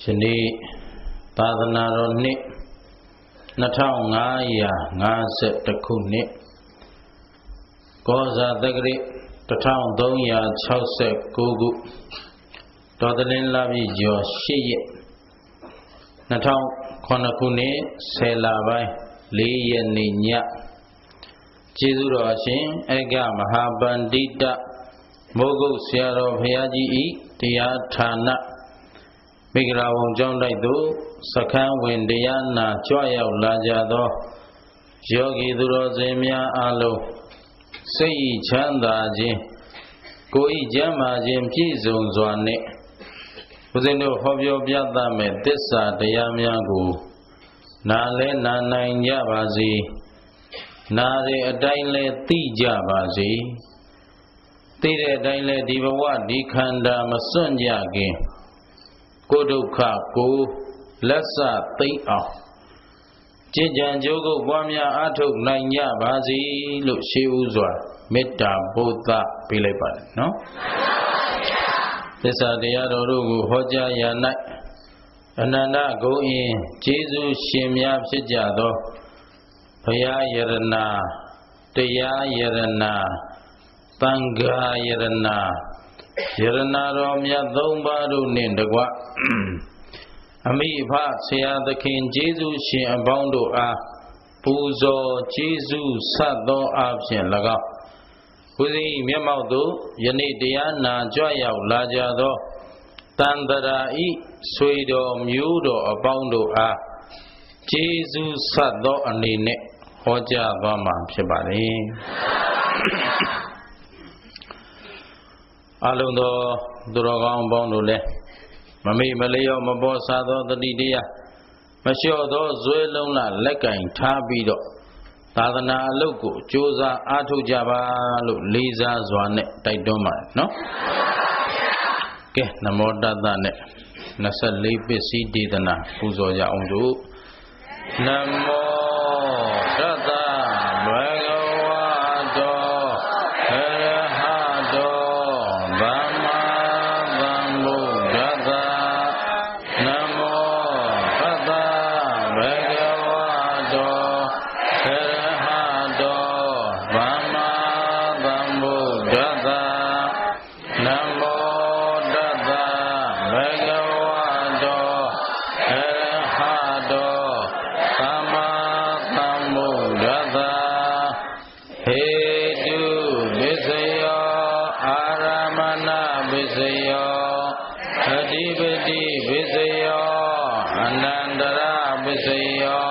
ယနေ့သာသနာတော်နှစ်2550ခုနှစ်ကောဇာတက္ကရာ1369ခုတော်သလင်းလပြည့်ကျော်8ရက်2009ခုနှစ်10လပိုင်း4ရက်နေ့ညကျေးဇူးတော်အရှင်ဧကမဟာပန္တိတမိုးကုတ်ဆရာတော်ဘုရားကြီးဤတရားဌာနမိဂရာဝံကျောင်းတိုက်သို့စခန်းဝင်တရားနာကြွရောက်လာကြသောယောဂီသူတော်စင်များအားလုံးစိတ်ဤချမ်းသာခြင်းကိုယ်ဤကျမ်းမာခြင်းပြည့်စုံစွာနှင့်ဦးဇင်းတို့ဟောပြောပြသမဲ့သစ္စာတရားများကိုနားလဲနာနိုင်ကြပါစေနားတဲ့အတိုင်းလဲသိကြပါစေသိတဲ့အတိုင်းလဲဒီဘဝဒီခန္ဓာမစွန့်ကြခင်ကိုဒုက္ခကိုလက်စသိအောင်ကျင့်ကြံကြိုးကုပ်ပွားများအားထုတ်နိုင်ကြပါစေလို့ရှေးဥစွာမေတ္တာဘုဒ္ဓပေးလိုက်ပါတယ်နော်သစ္စာတရားတော်တို့ကိုဟောကြားရ၌အနန္တဂုဏ်အင်ကျေးဇူးရှင်များဖြစ်ကြသောဘုရားယရဏတရားယရဏသံဃာယရဏယရဏတော်မြတ်သုံးပါးတို့နှင့်တကွအမိအဖဆရာသခင်ကျေးဇူးရှင်အပေါင်းတို့အားပူဇော်ကျေးဇူးဆက်သောအားဖြင့်၎င်းဦးဇင်းမျက်မှောက်သို့ယနေ့တရားနာကြွရောက်လာကြသောတန်တရာဤဆွေတော်မျိုးတော်အပေါင်းတို့အားကျေးဇူးဆက်သောအနေနဲ့ဟောကြားသွားမှာဖြစ်ပါတယ်အလုံးသောသူတော်ကောင်းပေါင်းတို့လည်းမမေ့မလျော့မပေါ်စားသောတတိတရားမလျှော့သောဇွဲလုံးလလက်ကင်ထားပြီးတော့သာသနာအလုပ်ကိုကြိုးစားအားထုတ်ကြပါလို့လေးစားစွာနဲ့တိုက်တွန်းပါတယ်နော်ကဲနမောတတနဲ့24ပစ္စည်းဒေသနာပူဇော်ကြအောင်တို့နမောတတဘဂဝတောအရဟတောသမ္မာသမ္ဗုဒ္ဓတ္တနမောတတဘဂဝတောအရဟတောသမ္မာသမ္ဗုဒ္ဓတ္တနမောတတ္တဘဂဝတောအရဟတောသမ္မာသမ္ဗုဒ္ဓတ္တဟေတုပစ္စယောအာရမဏပစ္စယောအဓိပတိပစ္စယောအနန္တရပစ္စယော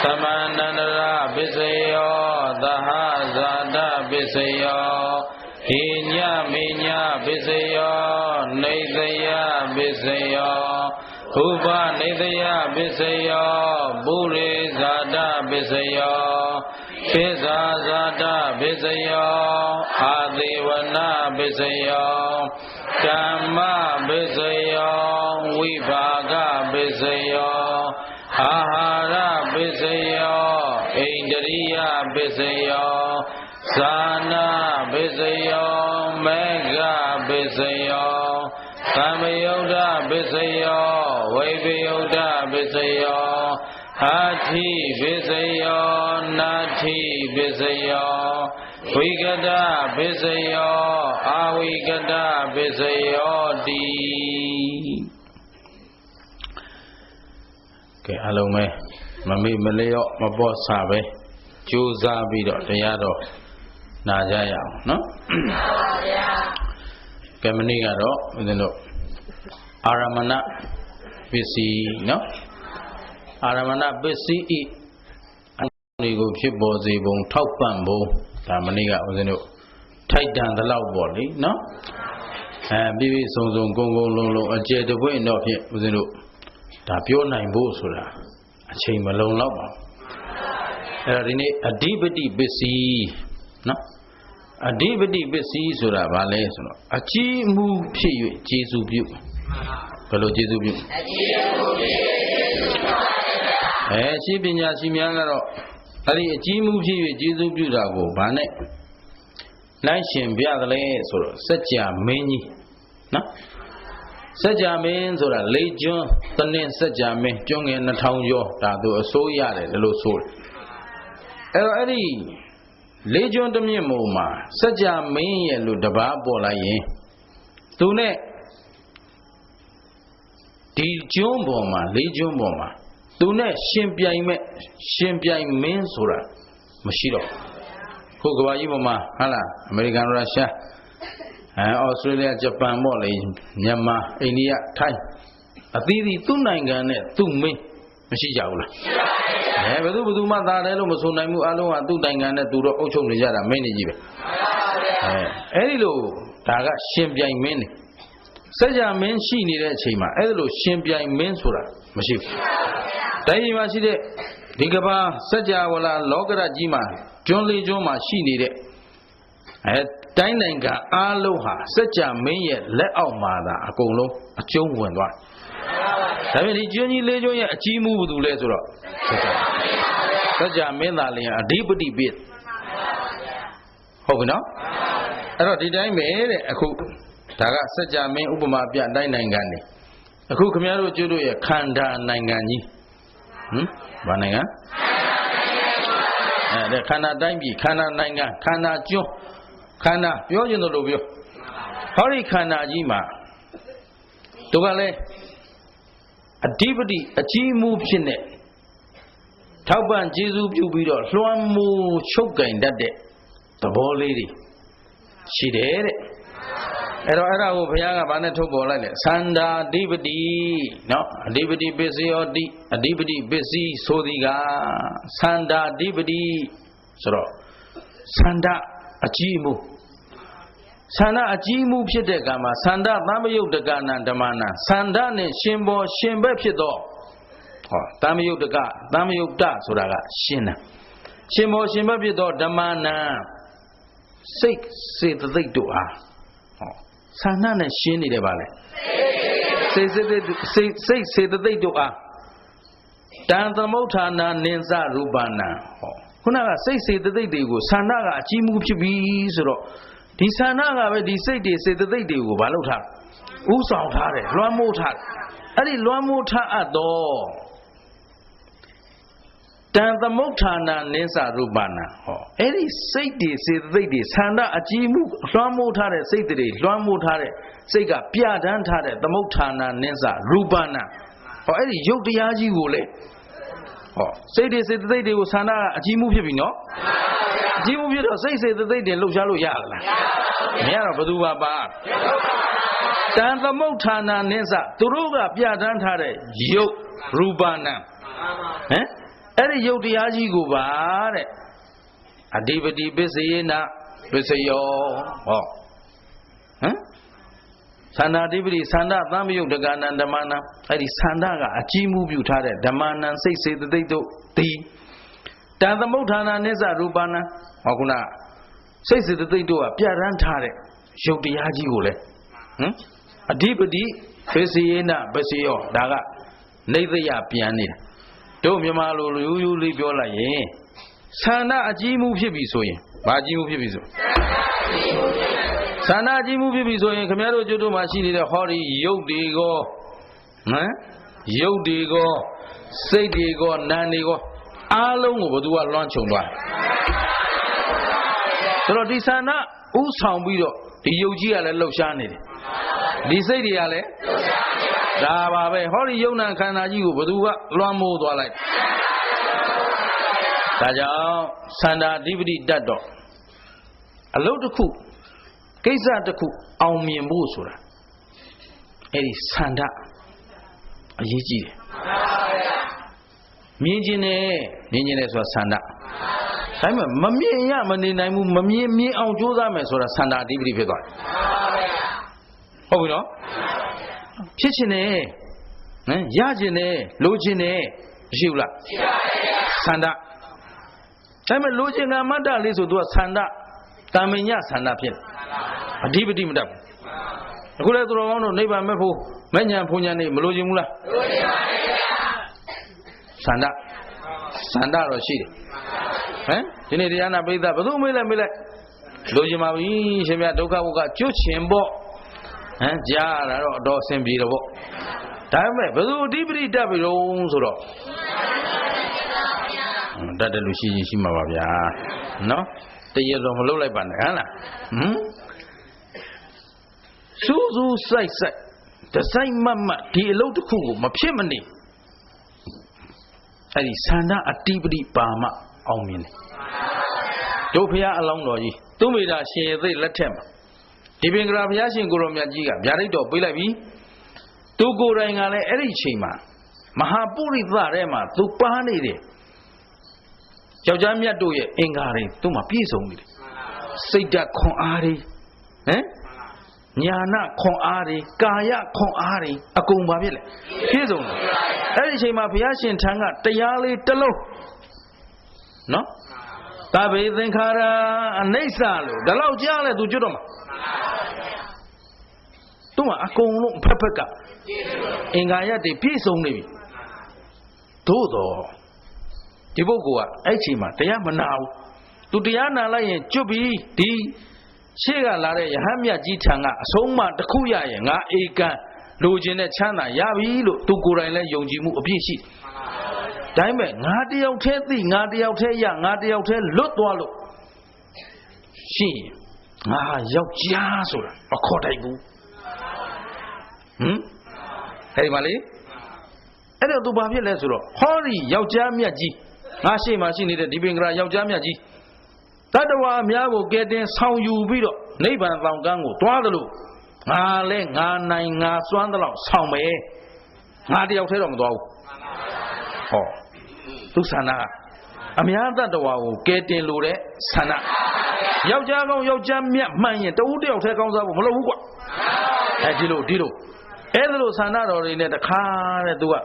သမန္တရပစ္စယောသဟဇာတပစ္စယောဟိညမေညပစ္စယောနေသယပစ္စယောဥပနေသယပစ္စယောပုရိဇာတပစ္စယောပိဇာဇာတပစ္စယောအာသေဝနာပစ္စယောဓမ္မပစ္စယောဝိဘာဂပစ္စယောအာဟာရပစ္စယောဣန္ဒရိယပစ္စယောဇာနာပစ္စယောမေဃပစ္စယောသမယုဒ္ဓပစ္စယောဝိပယုဒ္ဓပစ္စယောအာထိပစ္စယောနာထိပစ္စယောဝိကတပစ္စယောအာဝိကတပစ္စယောတိကဲအလုံးပဲမမေ့မလျော့မပေါ့ဆပဲကြိုးစားပြီးတော့တရားတော်နာကြရအောင်နော်ပါဗျာကဲမနေ့ကတော့ဦးဇင်းတို့အာရမဏပစ္စည်းနော်အာရမဏပစ္စည်းဤအနိကိုဖြစ်ပေါ်စေပုံထောက်ပံ့ပုံဒါမနေ့ကဦးဇင်းတို့ထိုက်တန်သလောက်ပေါ့လေနော်ပြည့်ပြည့်စုံစုံဂုံဂုံလုံးလုံးအကျယ်တပွင့်တော့ဖြင့်ဦးဇင်းတို့ဒါပြောနိုင်ဖို့ဆိုတာအချိန်မလုံလောက်ပါဘူးအဲ့တော့ဒီနေ့အဓိပတိပစ္စည်းနော်အဓိပတိပစ္စည်းဆိုတာဘာလဲဆိုတော့အကြည်မှုဖြစ်၍ကျေစုပြုဘယ်လိုကျေစုပြုအကြည်မှုဖြစ်ရှိပညာရှိများကတော့အဲ့ဒီအကြည်မှုဖြစ်၍ကျေစုပြုတာကိုဘာနဲ့လိုက်ရှင်ပြသလဲဆိုတော့စัจ जा မင်းကြီးနော် Sajja Min Sura, Legion, Tanin Sajja Min, Jung and Natanjo, Tadu, so yare, the low soul. Eddie Legion de Mimoma, Sajja Min and Ludaba Bolaye. Tune Di Jumboma, Legion Boma. Tune Shimpia Min Sura, Mashiro. Hugawayuma, Hala, American Russia. Australia, Japan, Molly, Myanmar, India, Thai. A theory 2 9 2 me, Mashijaula. Never do Mata, Elomusunamu, Alo, 2 9 to the Ocho Nijara, many jibe. Elilo, Taga, Shimpia men. Saja men she needed Chima, Elo, Shimpia men Sura, Mashif. Taima Side, Digaba, Saja, Wala, Logara Jima, John Lee Joma, she needed. Dinanga Aloha, such a may let out mother, a colo, a chong one. I mean, the journey later, a chimu do later. Such a medallion, a deep bit. Hope now? I don't did I made a cook. Taga such a may Ubama Pia Dinangani. A cook Camaro Judo, a Kanda Nangani. Bananga? The Kana Daimbi, Kana Nanga, Kana Jo. Kana, you know, Hori Kana Jima. Togale a deputy, a chi move in it. Tauban Jesu Jubido, Luamu Choka in that day. The ball lady. She did it. Era of Yaga Banatogo like it. Sanda deputy, no, a deputy busy or a deputy busy, so the Sanda deputy. So, Sanda. Achimu Sana Achimu Piedegama, Sanda Tamayo de Gana Damana, Sanda ne Shimbo Shimbe Piedo. Tamayo de Ga, Tamayo da Suraga, Shina. Shimbo Shimbe Piedo Damana. Sake say the they do ah. Sana ne Shini de Vale. Say that they do ah. Dan the Motana Ninza Rubana. Kunaga say that they do, Sanaga, Chimu Pibisro. The Sanaga, they say that they do, Balota. Usa Tare, Luamota. Adi Luamota ado. Dan the Motana Nesa Rubana. Any say they did, Sana Ajimu, Luamotare, say the Luamotare, Sega, Piadan Tare, the Motana Nesa Rubana. Or any Yotiaji Wule. Say they said they do Sana Jimu Pino. Jimu Pino say that they did Lujalo Yala. Yara Badua Bar. Dan the Motana Nesa, Turuga Piadantare, Yo Rubana. Any Yotiaji Gubare. A DVD busy na Bisayo. Sana Dividi, Sanda, Namayo, the Gana and Damana, Adi Sandaga, a Jimu Butare, Damana, say that they do the Dan the Motana Neza Rubana, Oguna, say that they do a Piarantare, show the Yaji. A deepity, Besiena, Besio, Daga, Neither Piani. Don't Yamalo, you leave your lie. Sana, a Jimu Pibiso, Bajimu Pibiso. Sana Jimu Pibiso and Camaro Judo Machine, the Hori, Yodigo, Yodigo, Sadigo, Nanigo, Along over do a lunch on one. So this Sana, Usam Bido, the Yogia Loshani. This Adiale, Daba, Hori Yona Kanaji, Badua, Lamo, like Taja, Sanda, DVD, that dog. A load of cook. Kaisa the cook, Aumi and Busura. Eddie Sanda Yiji Mijine was Sanda. I'm a Mamia Maninamu, Mamia, me on Jodames or a Sanda DVD. Oh, no? Kitchene, Yajine, Lugine, Jula Sanda. I'm a Lugina Manda Lizo do a Sanda. Tamanya Sanda Pin. A DVD madam. Who let the neighbor Mepo, Manya Punyani, Melojimula Sanda Sanda Rashid. You need the Anna Bida, but who will I be like Lojima, Shemia Doka, Chuchimbo ကြားရတာတော့အတော်အဆင်ပြေတော့ဗောဒါပေမဲ့ဘယ်သူအဓိပတိတက်ပြီတော့ဆိုတော့တတ်တယ်လို့ရှိမှာပါဗျာနော်တရတော့မလုပ်လိုက်ပါနဲ့ဟမ်လားစူးစူးစိုက်တစိုက်မတ်ဒီအလုပ်တစ်ခုကိုမဖြစ်မနေအဲ့ဒီဆန္ဒအတိပတိပါမအောင်မြင်တယ်တို့ဖရာအလောင်းတော်ကြီးသူမိတာရှင်ရသိလက်ထက်မှာဒီပင်ကရာဘုရားရှင်ကိုရောမြတ်ကြီးကဗျာဒိတ်တော်ပေးလိုက်ပြီသူကိုယ်တိုင်ကလည်းအဲ့ဒီအချိန်မှာမဟာပုရိသထဲမှာသူပါနေတယ်ယောက်ျားမြတ်တို့ရဲ့အင်္ဂါတွေသူ့မှာပြည့်စုံနေတယ်စိတ်ဓာတ်ခွန်အားတွေညာနာခွန်အားတွေကာယခွန်အားတွေအကုန်ပါဖြစ်လေပြည့်စုံတယ်အဲ့ဒီအချိန်မှာဘုရားရှင်ထံကတရားလေးတစ်လုံးနော်သဗ္ဗေသင်္ခါရအနိစ္စလို့ဒါတော့ကြားလဲသူကျွတ်တော့မှာသူကအကုန်လုံးဖက်ကအင်္ဂါရတွေပြည့်စုံနေပြီသို့တော့ဒီပုဂ္ဂိုလ်ကအဲ့ချိန်မှာတရားမနာဘူးသူတရားနာလိုက်ရင်ကျွတ်ပြီဒီရှေ့ကလာတဲ့ယဟန်မြတ်ကြီးထံကအဆုံးအမတစ်ခုရရင်ငါအေကံလိုချင်တဲ့ချမ်းသာရပြီလို့သူကိုယ်တိုင်လည်းယုံကြည်မှုအပြည့်ရှိဒါပေမဲ့ငါတယောက်တည်းသိငါတယောက်တည်းရငါတယောက်တည်းလွတ်သွားလို့ရှိရင်ငါယောက်ျားဆိုတာမခေါ်တိုက်ဘူးအဲ့ဒီမှာလေအဲ့တော့သူဘာဖြစ်လဲဆိုတော့ဟောဒီယောက်ျားမြတ်ကြီးငါရှေ့မှာရှိနေတဲ့ဒီပင်ကရာယောက်ျားမြတ်ကြီးတတ္တဝါအများကိုကဲတင်ဆောင်ယူပြီးတော့နိဗ္ဗာန်တောင်ကမ်းကိုတွားသလိုငါလဲငါနိုင်ငါစွမ်းသလောက်ဆောင်မယ်ငါတယောက်တည်းတော့မသွားဘူးဟောသူဆန္ဒအများတတ္တဝါကိုကဲတင်လို့တဲ့ဆန္ဒယောက်ျားကောင်းယောက်ျားမြတ်မှန်ရင်တဦးတယောက်တည်းကောင်းစားဖို့မလုပ်ဘူးကွဒီလိုအဲ့ဒါလိုဆန္ဒတော်တွေနဲ့တခါတဲ့သူက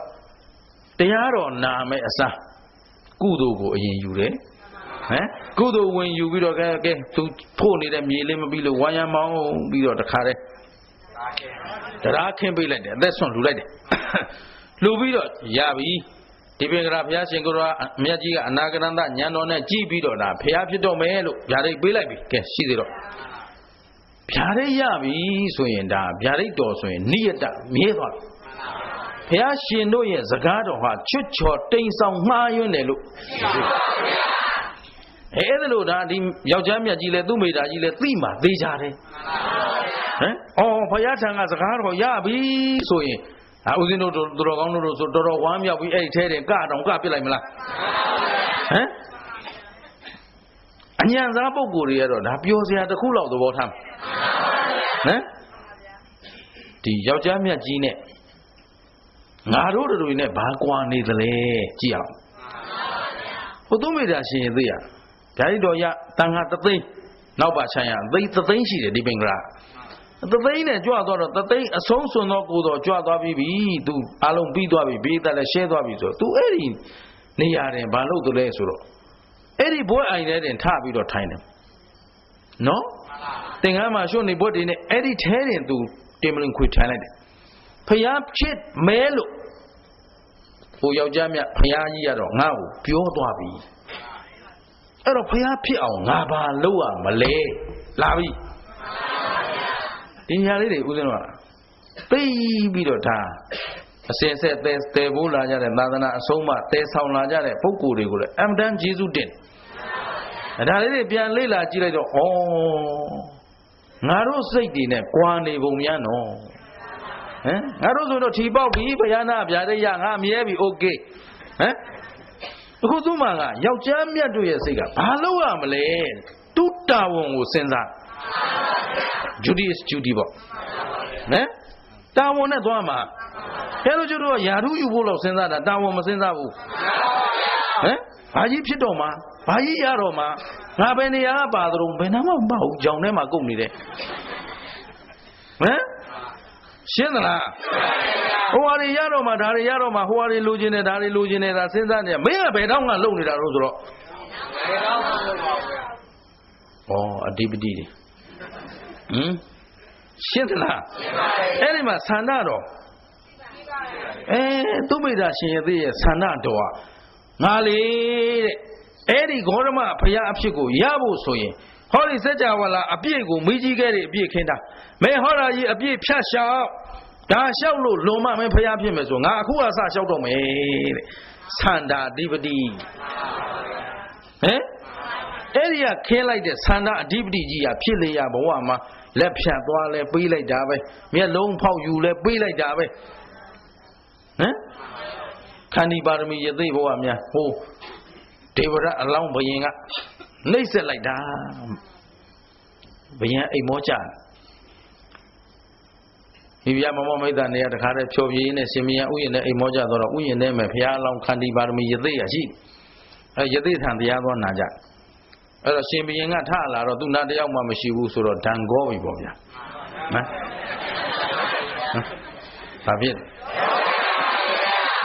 တရားတော်နာမဲ့အစားကုသိုလ်ကိုအရင်ယူတယ်ကုသိုလ်ဝင်ယူပြီးတော့ကဲသူဖို့နေတဲ့မြေလေးမပြီးလို့ဝါရမောင်းပြီးတော့တခါတဲ့တရားခင်းပေးလိုက်တယ်အသက်ဆွန့်လှူလိုက်တယ်လှူပြီးတော့ရပြီဒီပင်ကရာဘုရားရှင်ကိုယ်တော်မြတ်ကြီးကအနာဂရန္တညံတော်နဲ့ကြည်ပြီးတော့ဒါဘုရားဖြစ်တော့မယ်လို့ဗျာဒိတ်ပေးလိုက်ပြီကဲရှိသေးတော့ဗျာဒိတ်ရပြီဆိုရင်ဒါဗျာဒိတ်တော်ဆိုရင်နိယတမြဲသွားပြီဘုရားရှင်တို့ရဲ့စကားတော်ဟာချွတ်ချော်တိမ်ဆောင်မှားယွင်းတယ်လို့အဲ့ဒါလို့ဒါဒီယောက်ျားမြတ်ကြီးလဲသူ့မိသားကြီးလဲသိမှသေးကြတယ်ဘုရားထံကစကားတော်ရပြီဆိုရင်ဦးဇင်းတို့တော်ကောင်းတို့ဆိုတော်ဝမ်းမြောက်ပြီးအဲ့ဒီထဲတင်ကတောင်ကပြစ်လိုက်မလားအညံစားပုဂ္ဂိုလ်တွေကတော့ဒါပျော်စရာတစ်ခုလောက်သဘောထားဒီယောက်ျားမြတ်ကြီးနဲ့ငါတို့တွေနဲ့ဘာကွာနေသလဲကြည့်အောင်ဟိုသူမိသားရှင်သိရဓာတ်တော်ရတန်ခါတသိန်းနောက်ပါချမ်းရသိန်းသသိန်းရှိတယ်ဒီပင်ကရာသသိန်းနဲ့ကြွသွားတော့သသိန်းအဆုံးစွန်သောကိုယ်တော်ကြွသွားပြီးပြီသူအလုံးပြီးသွားပြီဘေးသက်လည်းရှဲသွားပြီဆိုတော့သူအဲ့ဒီနေရာတင်ဘာလို့တလဲဆိုတော့အဲ့ဒီဘွဲအိုင်ထဲတင်ထပြီးတော့ထိုင်တယ်နော်သင်္ကန်းမှာရှုပ်နေဘွဲတွေနဲ့အဲ့ဒီထဲတင်သူတင်မလင်ခွေထိုင်လိုက်တယ်ဖျားဖြစ်မဲလို့ဟိုယောက်ျားမြတ်ဖျားကြီးကတော့ငါ့ကိုပြောသွားပြီအဲ့တော့ဖျားဖြစ်အောင်ငါဘာလုပ်ရမလဲလာပြီဒီညာလေးတွေဦးဇင်းတို့ကသိပြီးတော့ဒါအစင်ဆက်တဲဖို့လာကြတဲ့သာသနာအဆုံးမတဲဆောင်လာကြတဲ့ပုဂ္ဂိုလ်တွေကိုလည်းအမှန်တန်ကျေးဇူးတင်ဒါလေးတွေပြန်လေ့လာကြည့်လိုက်တော့ဩငါတို့စိတ်တွေနဲ့ကွာနေပုံများနော်ငါတို့ဆိုတော့ထီပေါက်ပြီဘုရားနာဗျာဒိတ်ရငါမြဲပြီโอเคအခုသူ့မှာကယောက်ျားမြတ်တို့ရဲ့စိတ်ကဘာလုပ်ရမလဲတုတ္တဝန်ကိုစဉ်းစားduty is duty ပေါ့တာဝန်နဲ့သွားမှာအဲလိုကျတော့ယာရုယူဖို့လောက်စဉ်းစားတာတာဝန်မစဉ်းစားဘူးဘာကြီးဖြစ်တော့မှာဘာကြီးရတော့မှာငါဘယ်နေရာကပါသလုံးဘယ်နှမမဟုတ်ကြောင်ထဲမှာကုန်နေတယ်ရှင်းသလားဟိုဟာတွေရတော့မှဒါတွေရတော့မှဟိုဟာတွေလိုချင်တယ်ဒါတွေလိုချင်တယ်ဒါစဉ်းစားနေမင်းကဘယ်တော့မှလုံနေတာလို့ဆိုတော့ဘယ်တော့မှမလုပ်ပါဘူးအဓိပတိတွေရှင်းသလားအဲ့ဒီမှာဆန္ဒတော်သူမိသားရှင်ရဲ့ဆန္ဒတော်ကငါလေတဲ့အဲ့ဒီဂေါရမဘုရားအဖြစ်ကိုရဖို့ဆိုရင်ဟ ဟောဒီစัจ java လာအပြည့်ကိုမိကြီးခဲ့တဲ့အပြည့်ခင်းတာမင်းဟောတာကြီးအပြည့်ဖြတ်လျှောက်ဒါလျှောက်လို့လုံမမင်းဖျားဖြစ်မယ်ဆိုငါအခုအစလျှောက်တော့မယ်တဲ့သန္တာအဓိပတိဟမ်အဲ့ဒီကခင်းလိုက်တဲ့သန္တာအဓိပတိကြီးကဖြစ်လေရဘဝမှာလက်ဖြတ်သွားလဲပေးလိုက်တာပဲမျက်လုံးဖောက်ယူလဲပေးလိုက်တာပဲဟမ်ခန္ဒီပါရမီယသိဘဝများဟိုဒေဝရအလောင်းဘယင်ကနှိမ့်ဆက်လိုက်တာဘယင်အိမ်မောကြမိဖုရားမမောမိတ်တနေရတခါတည်းဖြောပြေးနဲ့ရှင်မယဥယျာဉ်နဲ့အိမ်မောကြတော့ဥယျာဉ်နဲ့မယ်ဘုရားအလောင်းခန္ဒီပါရမီယသိရရှိယသိထံတရားသွားနာကြအဲ့တော့ရှင်ဘယင်ကထလာတော့သူနာတယောက်မှမရှိဘူးဆိုတော့ဒံကောပြီပေါ့ဗျာဟမ်ဘာဖြစ်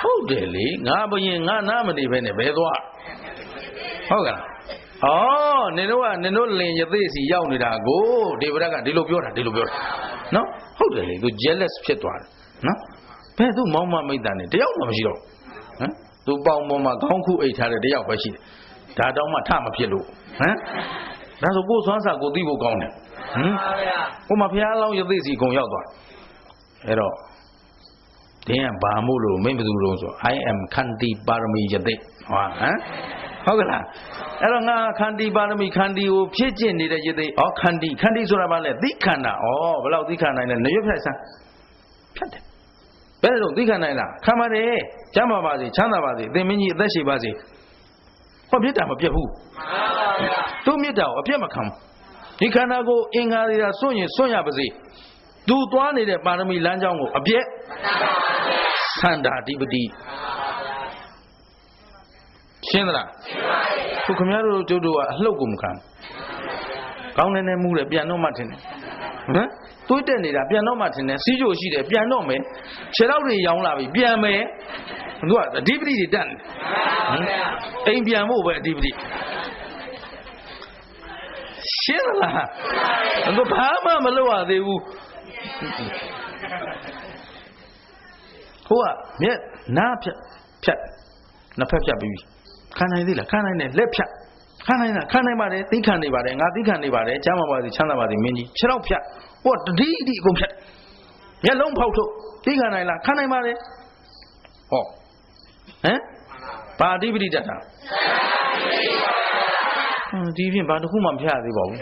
ဟုတ်တယ်လေငါဘယင်ငါနာမနေပဲနဲ့ဘယ်သွားဟုတ်ကလားဩနင်တို့လင်ယသိစီရောက်နေတာကိုဒေဝရကဒီလိုပြောတာနော်ဟုတ်တယ်လေသူ jealous ဖြစ်သွားတယ်နော်ဘယ်သူမောင်မမိတ်တန်နေတယောက်မှမရှိတော့ဟမ်သူပေါင်ပေါ်မှာခေါင်းခုအိတ်ထားတဲ့တယောက်ပဲရှိတယ်ဒါတောင်မှထမဖြစ်လို့ဟမ်ဒါဆိုကိုယ်စွမ်းစာကိုသိဖို့ကောင်းတယ်ဟမ်ဟိုမှာဘုရားလောင်းယသိစီကုံရောက်သွားအဲ့တော့တင်းကဘာမို့လို့မင်းဘယ်သူလို့ဆို I am ခန္တီပါရမီယသိဟမ်ဟုတ်ကလားအဲ့တော့ငါခန္တီပါရမီခန္တီကိုဖြည့်ကျင့်နေတဲ့ယသိခန္တီဆိုတာဘာလဲသိခန္ဓာဘယ်လောက်သိခန္ဓာလဲနရွက်ဖြတ်စမ်းဖြတ်တယ်ဘယ်လိုသိခန္ဓာလားခံပါတယ်ကျမ်းပါပါစေချမ်းသာပါစေအသင်မင်းကြီးအသက်ရှည်ပါစေဟောမေတ္တာမပြတ်ဘူးသူမေတ္တာကိုအပြတ်မခံဘူးဒီခန္ဓာကိုအင်္ဂါတွေကစွန့်ရင်စွန့်ရပါစေသူသွားနေတဲ့ပါရမီလမ်းကြောင်းကိုအပြတ်သန္တာအဓိပတိရှင်းသလားသူခင်ဗျားတို့ကျုပ်တို့ကအလှုပ်ကိုမခံကောင်းနေမှုတယ်ပြန်တော့မှထင်တယ်ဟမ်တွေးတက်နေတာပြန်တော့မှထင်တယ်စီးကြိုရှိတယ်ပြန်တော့မယ်ခြေထောက်တွေရောင်းလာပြီပြန်မယ်သူကအဓိပတိတွေတက်နေအိမ်ပြန်ဖို့ပဲအဓိပတိရှင်းလားသူဘာမှမလုပ်ရသေးဘူးဟိုကမျက်နားဖြတ်နှစ်ဖက်ဖြတ်ပြီးခံနိုင်သေးလားခံနိုင်တယ်လက်ဖြတ်ခံနိုင်လားခံနိုင်ပါတယ်သိခံနေပါတယ်ငါသိခံနေပါတယ်ချမ်းသာပါစေချမ်းသာပါစေမင်းကြီးခြေထောက်ဖြတ်ဟိုတတိအကုန်ဖြတ်မျက်လုံးဖောက်ထုတ်သိခံနိုင်လားခံနိုင်ပါတယ်ဟောဟမ်ဘာအဓိပတိတတ်တာဒီဖြင့်ဘာတစ်ခုမှမဖြတ်သေးပါဘူး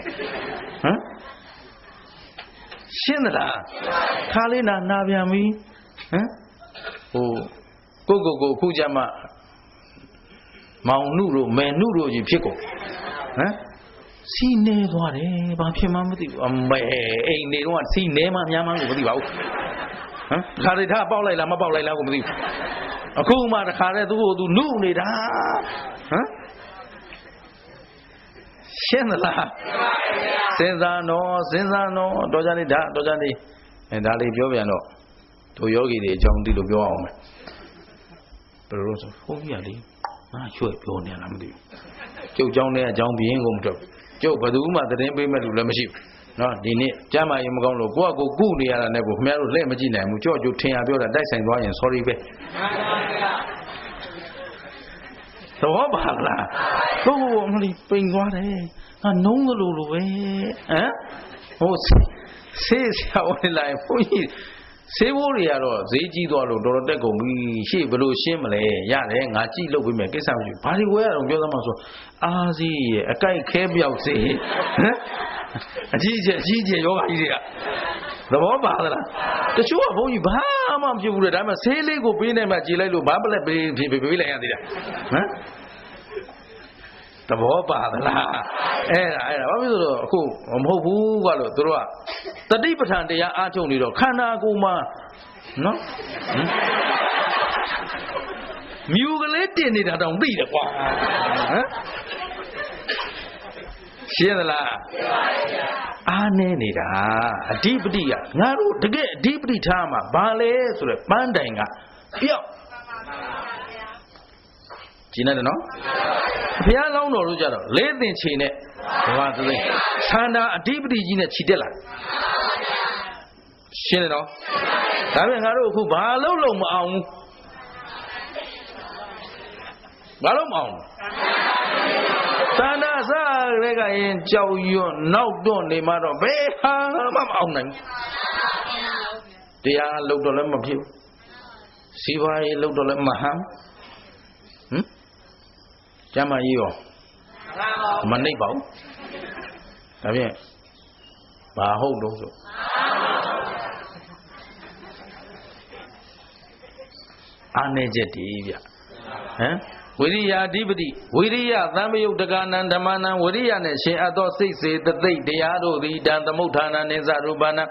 ဟမ်ရှင်းသလားခါလေးနာပြန်ပြီဟမ်ဟိုကိုခုကြမှာမောင်နုတို့မယ်နုတို့ကြီးဖြစ်ကုန်ဟမ်စီနေသွားတယ်ဘာဖြစ်မှမသိဘူးအမေအိမ်နေတော့စီနေမှများမှကိုမသိပါဘူးဟမ်ခါရီထားပေါက်လိုက်လားမပေါက်လိုက်လားကိုမသိဘူးအခုမှတခါတည်းသူ့ကိုသူနုနေတာဟမ်ရှင်းသလားစဉ်းစားတော့တော်ကြလေးဒါလေးပြောပြန်တော့တို့ယောဂီတွေအကြောင်းသိလို့ပြောအောင်မယ်ဘယ်လိုဆိုဘုန်းကြီးကလေငါရွှဲပြောနေလားမသိဘူးကျုပ်เจ้าနဲ့အကြောင်းပြင်းကုန်မထွက်ကျုပ်ဘယ်သူမှသတင်းပေးမဲ့လူလည်းမရှိဘူးနော်ဒီနေ့ကျမ်းမာရင်မကောင်းလို့ကိုယ့်အကိုကုနေရတာနဲ့ကိုခင်ဗျားတို့လက်မကြည့်နိုင်ဘူးကြော့ထင်ရပြောတာတိုက်ဆိုင်သွားရင် sorry ပဲသဘောပါလားကိုမလီပိန်သွားတယ်ငါနှုံးသလိုလိုပဲဟမ်ဟိုဆေးဆရာဝင်လာဘုန်းကြီးဆေးဘိုးတွေကတော့ဈေးကြီးသွားလို့တော်တော်တက်ကုန်ပြီရှေ့ဘယ်လိုရှင်းမလဲရတယ်ငါကြည့်လုပ်ပေးမယ်ကိစ္စမရှိဘူးဘာတွေဝဲရအောင်ပြောသမှာဆိုအာစီရဲ့အကြိုက်ခဲပြောက်စေဟမ်အကြီးကျယ်ယောဂကြီးတွေကသဘောပါသလားတချို့ကဘုန်းကြီးဘာမှမဖြစ်ဘူးလေဒါပေမဲ့ဆေးလေးကိုပေးနေမှကြည်လိုက်လို့ဘာပလက်ပေးလိုက်ရသေးတာဟမ်သဘောပါသလားအဲ့ဒါဘာဖြစ်လို့အခုမဟုတ်ဘူးကွာလို့တို့ကတတိပဋ္ဌာန်တရားအားထုတ်နေတော့ခန္ဓာကိုယ်မှာနော်မြူကလေးတင်နေတာတောင်သိတယ်ကွာဟမ်ရှင်းသလားအားနေနေတာအဓိပတိကငါတို့တကယ်အဓိပတိထားမှာဘာလဲဆိုတော့ပန်းတိုင်ကပြောက်ကျင်းတယ်နော်ဘုရားလောင်းတော်တို့ကြတော့လေးသင်ချေနဲ့ဘာသသိသန္တာအဓိပတိကြီးနဲ့ခြိတက်လာရှင်းတယ်နော်ဒါပြန်ငါတို့အခုဘာလုံးမအောင်ဘူးဘာလုံးမအောင်ဟ သာနာစားတွေကရင်ကြောက်ရွံ့နောက်တွန့်နေမှတော့ဘယ်ဟာမှမအောင်နိုင်တရားလုပ်တော့လည်းမဖြစ်စီးပွားရေးလုပ်တော့လည်းမဟမ်ကျမ်းမာရေးရောမနှိပ်ပါဘူးဒါဖြင့်ဘာဟုတ်လို့ဆိုအာနေချက်တည်းဗျဟမ်ဝိရိယအဓိပတိဝိရိယသံမယုတ်တကနံဓမ္မနံဝိရိယနဲ့ရှင်အပ်သောစိတ်စေတသိက်တရားတို့သည်တံသမုဋ္ဌာနနိစ္စရူပနာ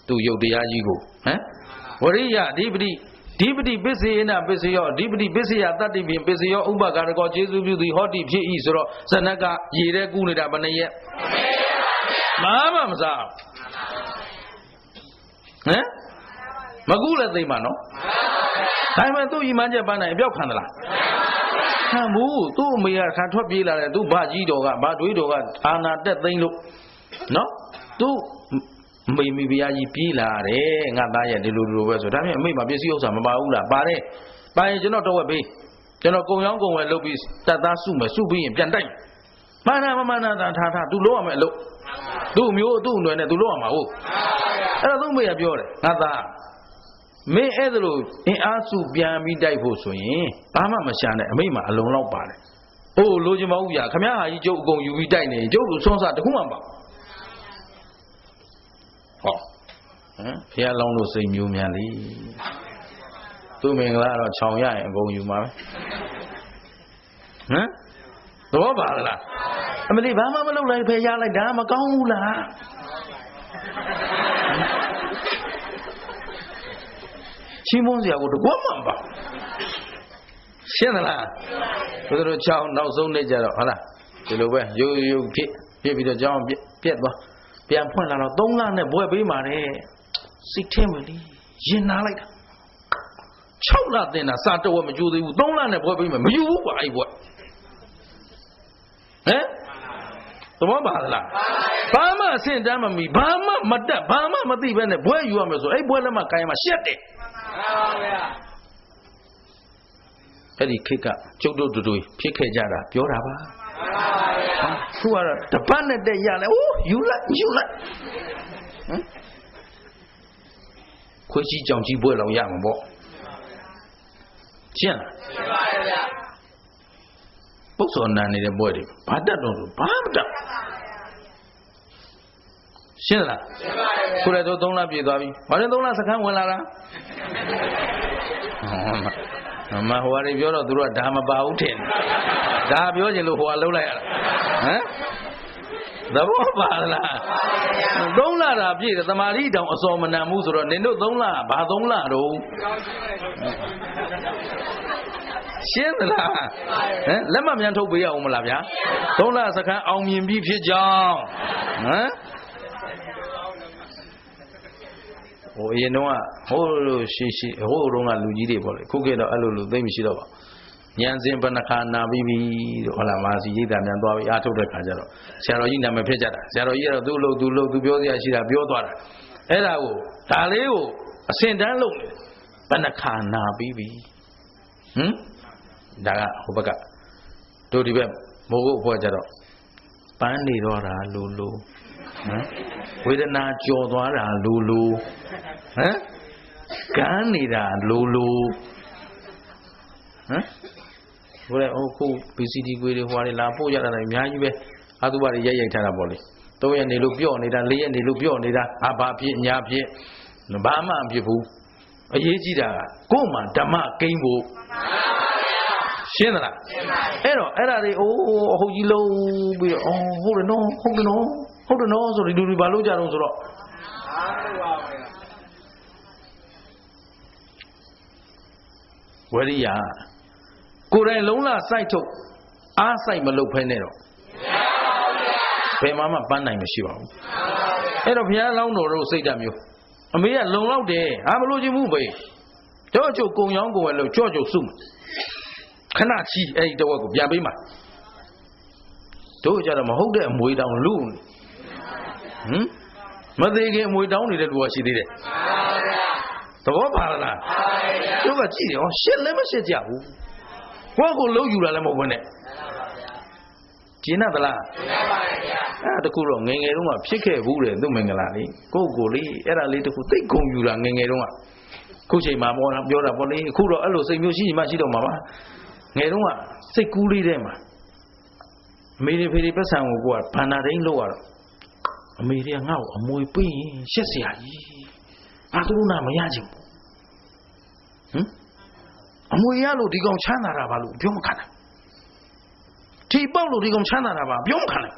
သူယုတ်တရားကြီးကိုဟမ်ဝရိယအဓိပတိဓိပတိပစ္စယေနပစ္စယောအဓိပတိပစ္စယတတ္တိဖြင့်ပစ္စယောဥပကာရကောကျေစုပြုသည်ဟောတိဖြစ်၏ဆိုတော့ဇနကရေတဲ့ကူးနေတာဘယ်နှရက်ဘာမှမစားဟမ်မကူးလည်းသိမှာနော်ဒါပေမဲ့သူ့ဤမှန်းချက်ပန်းနိုင်အပြောက်ခံသလားခံဘူးသူ့အမေကခါထွက်ပြေးလာတယ်သူ့ဘာကြီးတော်ကဘာတွေးတော်ကအာနာတက်သိမ့်လို့နော်သူ့မိမိဘုရားကြီးပြေးလာတယ်ငါသားရဲ့ဒီလိုပဲဆိုဒါပေမဲ့အမေမှာပစ္စည်းဥစ္စာမပါဘူးလားပါတယ်ပါရင်ကျွန်တော်တော့ဝက်ပေးကျွန်တော်ကုံရောင်းကုံဝယ်လုပ်ပြီးတက်သားစုမယ်စုပြီးရင်ပြန်တိုက်မာနာမမာနာသာထားသူလုံးရမယ်အလုပ်သူ့မျိုးသူ့အနွယ်နဲ့သူလုံးရမှာဟုတ်အဲ့တော့သူ့အမေကပြောတယ်ငါသားမင်းအဲ့ဒါလို့အင်အားစုပြန်ပြီးတိုက်ဖို့ဆိုရင်ဘာမှမရှာနဲ့အမိမှာအလုံးလောက်ပါတယ်။အိုးလိုချင်မဟုတ်ဗျာခမည်းဟာကြီးကျုပ်အကုန်ယူပြီးတိုက်နေကျုပ်တို့ဆွမ်းစားတခုမှမပါ။ဟောဖះလောင်းလို့စိတ်မျိုးများလေ။သူ့မင်္ဂလာတော့ခြောင်ရရင်အကုန်ယူမှာပဲ။ဟမ်သဘောပါလား။အမလေးဘာမှမလုပ်လိုက်ဖះရလိုက်ဒါမကောင်းဘူးလား။ချီးမွမ်းစရာကိုတကွမှမပါရှင်းသလားဘုရားတို့ချောင်းနောက်ဆုံးနေကြတော့ဟုတ်လားဒီလိုပဲရုပ်ဖြစ်ပြီးတော့ကြောင်းပြက်သွားပြန်ဖွင့်လာတော့3လနဲ့ဘွဲပေးมาတယ်စိတ်ထဲမှာလေရင်နာလိုက်တာ6လတင်တာစာတော့မကြိုးသေးဘူး3လနဲ့ဘွဲပေးမယ်မယူဘူးကွာအဲ့ဘွဲဟမ်သဘောပါလားဘာမှအဆင့်တန်းမမီဘာမှမတက်ဘာမှမသိပဲနဲ့ဘွဲယူရမယ်ဆိုအဲ့ဘွဲလက်မှကိုင်းမှာရှက်တယ်မှန်ပါဗျာအဲ့ဒီခေတ်ကကျုပ်တို့တို့ဖြစ်ခဲ့ကြတာပြောတာပါမှန်ပါဗျာခုကတော့တပတ်နဲ့တက်ရလဲအိုးယူလိုက်ဟမ်ခွေးကြီးကြောင်ကြီးပွဲလောင်ရမှာပေါ့ရှင်းလားရှင်းပါဗျာပုတ်စော်နန်းနေတဲ့ပွဲတွေဘာတက်တော့ဆိုဘာမတက်ရှင်းလားရှင်းပါဗျာခုလည်းတော့3လပြည့်သွားပြီဘာလဲ3လစခန်းဝင်လာတာမဟိုဟာတွေပြောတော့သူတို့ကဒါမပါဘူးထင်တယ်ဒါပြောချင်လို့ဟိုဟာလှုပ်လိုက်ရတာဟမ်သဘောပါလား3လတာပြည့်တယ်သမာဓိတောင်အစော်မနံမှုဆိုတော့နင်တို့3လဘာ3လတော့ရှင်းသလားဟမ်လက်မမြန်ထုတ်ပေးရအောင်မလားဗျာ3လစခန်းအောင်မြင်ပြီးဖြစ်ကြောင်းဟမ်ဟိုအရင်တော့ဟိုလိုရှိဟိုတုန်းကလူကြီးတွေပေါ့လေခုခေတ်တော့အဲ့လိုလူသိမရှိတော့ပါဉာဏ်စဉ်ဘဏ္ဍခါနာပြီးပြီဟုတ်လားမာစီရိတ်တာမြန်သွားပြီးအားထုတ်တဲ့ခါကျတော့ဆရာတော်ကြီးနာမည်ဖြစ်ကြတာဆရာတော်ကြီးကတော့သူ့လို့သူပြောစရာရှိတာပြောသွားတာအဲ့ဒါကိုဒါလေးကိုအစင်တန်းလုပ်နေဘဏ္ဍခါနာပြီးပြီဟမ်ဒါကဟိုဘက်ကတို့ဒီဘက်မိုးကုတ်အဖွဲ့ကျတော့ပန်းနေတော့တာလူဟမ်ဝေဒနာကြော်သွားတာလူဟမ်ကန်းနေတာလူဟမ်ဘုရားအခု PCD ကွေးတွေဟွာတွေလာပို့ရတာလည်းအများကြီးပဲအတုပါတွေရိုက်ထားတာပေါ့လေ3ရက်နေလို့ပြော့နေတာ4ရက်နေလို့ပြော့နေတာဘာဖြစ်ညာဖြစ်ဘာမှမဖြစ်ဘူးအရေးကြီးတာကကိုယ်မှဓမ္မကိန်းဖို့ရှင်းသလားအဲ့တော့အဲ့ဒါတွေအိုးအဟုတ်ကြီးလုံးပြီးတော့ဟုတ်တယ်နော်ဆိုဒီလူတွေဘာလို့ကြတော့ဆိုတော့ဝရိယကိုယ်တိုင်လုံးလာစိုက်ထုတ်အားစိုက်မလုပ်ဖဲနဲ့တော့ဘယ်မှမပန်းနိုင်မရှိပါဘူးအဲ့တော့ဘုရားလောင်းတော်တို့စိတ်ဓာတ်မျိုးအမေကလုံလောက်တယ်ဟာမလို့ချင်းဘူးပဲကြော့ကျုပ်ကုံရောင်းကုံဝယ်လို့ကြော့ကျုပ်စုခဏချီအဲ့ဒီတဝက်ကိုပြန်ပေးမှာတို့ကြတော့မဟုတ်တဲ့အမွေတောင်လူဟမ်မသေးခင်အမွေတောင်းနေတဲ့လူကရှိသေးတယ်သဘောပါလားတို့ကကြည့်တယ်ဟောရှစ်လည်းမရှစ်ကြဘူးကိုယ့်ကိုလုံးယူတာလည်းမဟုတ်ဘူးနဲ့ ကျင်းတ်သလားအဲ့တခုတော့ငယ်ငယ်တုန်းကဖြစ်ခဲ့ဘူးတဲ့သူ့မင်္ဂလာလေးကိုကိုလေးအဲ့ဒါလေးတခုသိတ်ဂုံယူတာငယ်ငယ်တုန်းကခုချိန်မှာပေါ်တာပြောတာပေါ့လေအခုတော့အဲ့လိုစိတ်မျိုးရှိမှရှိတော့မှာပါငယ်တုန်းကစိတ်ကူးလေးထဲမှာအမေတွေဖေတွေပတ်စံကိုကိုကဗန္နာတိုင်းလောက်ရတော့အမေတွေကငါ့ကိုအမွေပေးရင်ရှက်စရာကြီးငါသူတို့နာမရချင်ဘူးဟမ်အမွေရလို့ဒီကောင်ချမ်းသာတာပါလို့ပြောမခံနိုင်ထီပေါက်လို့ဒီကောင်ချမ်းသာတာပါပြောမခံနိုင်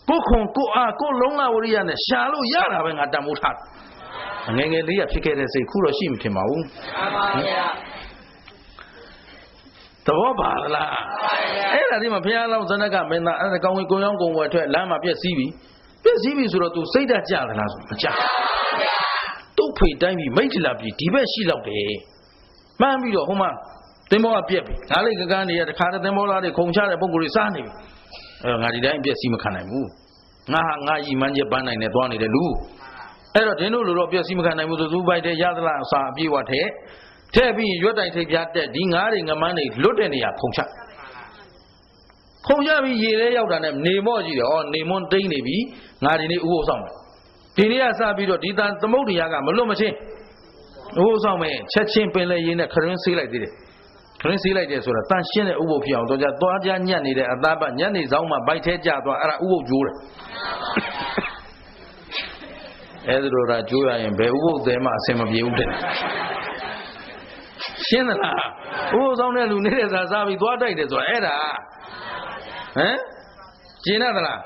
ကိုခွန်ကိုအားကိုလုံးလာဝရိယနဲ့ရှာလို့ရတာပဲငါတန်ဖိုးထားငယ်ငယ်လေးကဖြစ်ခဲ့တဲ့စိတ်ခုတော့ရှိမထင်ပါဘူးမှန်ပါဗျာသဘောပါလားအဲ့ဒါဒီမှာဘုရားလောင်းဇနကမင်းသားအဲ့ဒါကောင်းဝင်ကိုရောင်းကုန်ဝယ်ထွက်လမ်းမှာပြက်စီးပြီဆိုတော့ तू စိတ်ဓာတ်ကြသလားဆိုမကြသူ့ဖိတ်တိုင်းပြီးမိတ်ထလာပြီးဒီဘက်ရှိလောက်တယ်မှန်းပြီးတော့ဟိုမှာသင်္ဘောကပြက်ပြီငါလေးကကန်းနေရတခါတည်းသင်္ဘောသားတွေခုံချတဲ့ပုံကိုယ်တွေစားနေပြီအဲ့ငါဒီတိုင်းပြက်စီးမခံနိုင်ဘူးငါဟာငါရီမှန်းချက်ပန်းနိုင်နဲ့သွားနေတဲ့လူအဲ့တော့ဒင်းတို့လိုတော့ပြက်စီးမခံနိုင်ဘူးဆိုသူ့ဘိုက်တဲ့ရသလားအစာအပြေးဝထဲပြီးရွက်တိုင်ထိပ်ပြားတက်ဒီငါးတွေငမန်းတွေလွတ်တဲ့နေရာခုံချပြီးရေထဲရောက်တာနဲ့နေမော့ကြည့်တယ်ဩနေမွန်းတိမ့်နေပြီငါဒီနေ့ဥပုသ်ဆောင်မယ်ဒီနေ့ကစပြီးတော့ဒီတန်သမုဒ္ဒရာကမလွတ်မချင်းဥပုသ်ဆောင်မယ်ချက်ချင်းပင်လေရင်းနဲ့ခရင်းဆေးလိုက်သေးတယ်ခရင်းဆေးလိုက်တယ်ဆိုတာတန်ရှင်းတဲ့ဥပုသ်ဖြစ်အောင်တော့ကြသွားကြညက်နေတဲ့အသားပတ်ညက်နေဆောင်မှဗိုက်ထဲကျသွားအဲ့ဒါဥပုသ်ကျိုးတယ်အဲ့ဒါလိုကျိုးရရင်ဘယ်ဥပုသ်သေးမှအစင်မပြေဘူးတဲ့ရှင်းသလားဥပုသ်ဆောင်တဲ့လူနေတဲ့စားပြီးသွားတိုက်တယ်ဆိုတာအဲ့ဒါဟမ်ကျင်းရသလား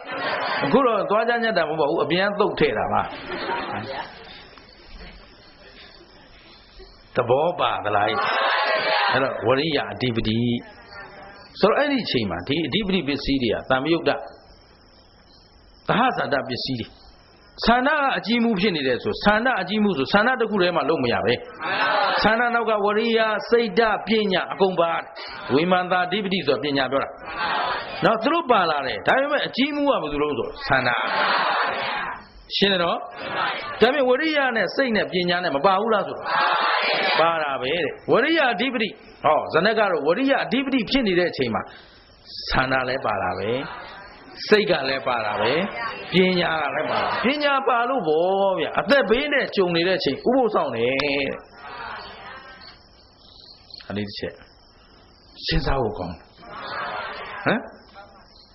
အခုတော့သွားကြညက်တာမဟုတ်ပါဘူးအပြန်သုတ်ထဲ့တာပါသဘောပါသလားအဲ့တော့ဝရိယအဓိပတိဆိုတော့အဲ့ဒီအချိန်မှာဒီအဓိပတိပစ္စည်းတွေကသံမယုတ်တသဟဇာတပစ္စည်းတွေဆန္ဒအကြီးမှုဖြစ်နေတယ်ဆိုဆန္ဒအကြီးမှုဆိုဆန္ဒတစ်ခုတည်းမှလုံးမရပဲဆန္ဒနောက်ကဝရိယစိတ်ဓာတ်ပညာအကုန်ပါဝိမာန်တာအဓိပတိဆိုပညာပြောတာနော်သူတို့ပါလာတယ်ဒါပေမဲ့အကြီးမှုကဘယ်သူလို့ဆိုဆန္ဒရှင်းတယ်နော်ဒါပေမဲ့ဝရိယနဲ့စိတ်နဲ့ပညာနဲ့မပါဘူးလားဆိုပါတာပဲတဲ့ဝရိယအဓိပတိဟောဇနကတော့ဝရိယအဓိပတိဖြစ်နေတဲ့အချိန်မှာဆန္ဒလည်းပါတာပဲစိတ်ကလည်းပါတာပဲပညာကလည်းပါပညာပါလို့ဗောဗျအသက်ဘေးနဲ့ကြုံနေတဲ့အချိန်ဥပုသ်ဆောင်တယ်အဲ့ဒီချက်စဉ်းစားဖို့ကောင်းဟမ်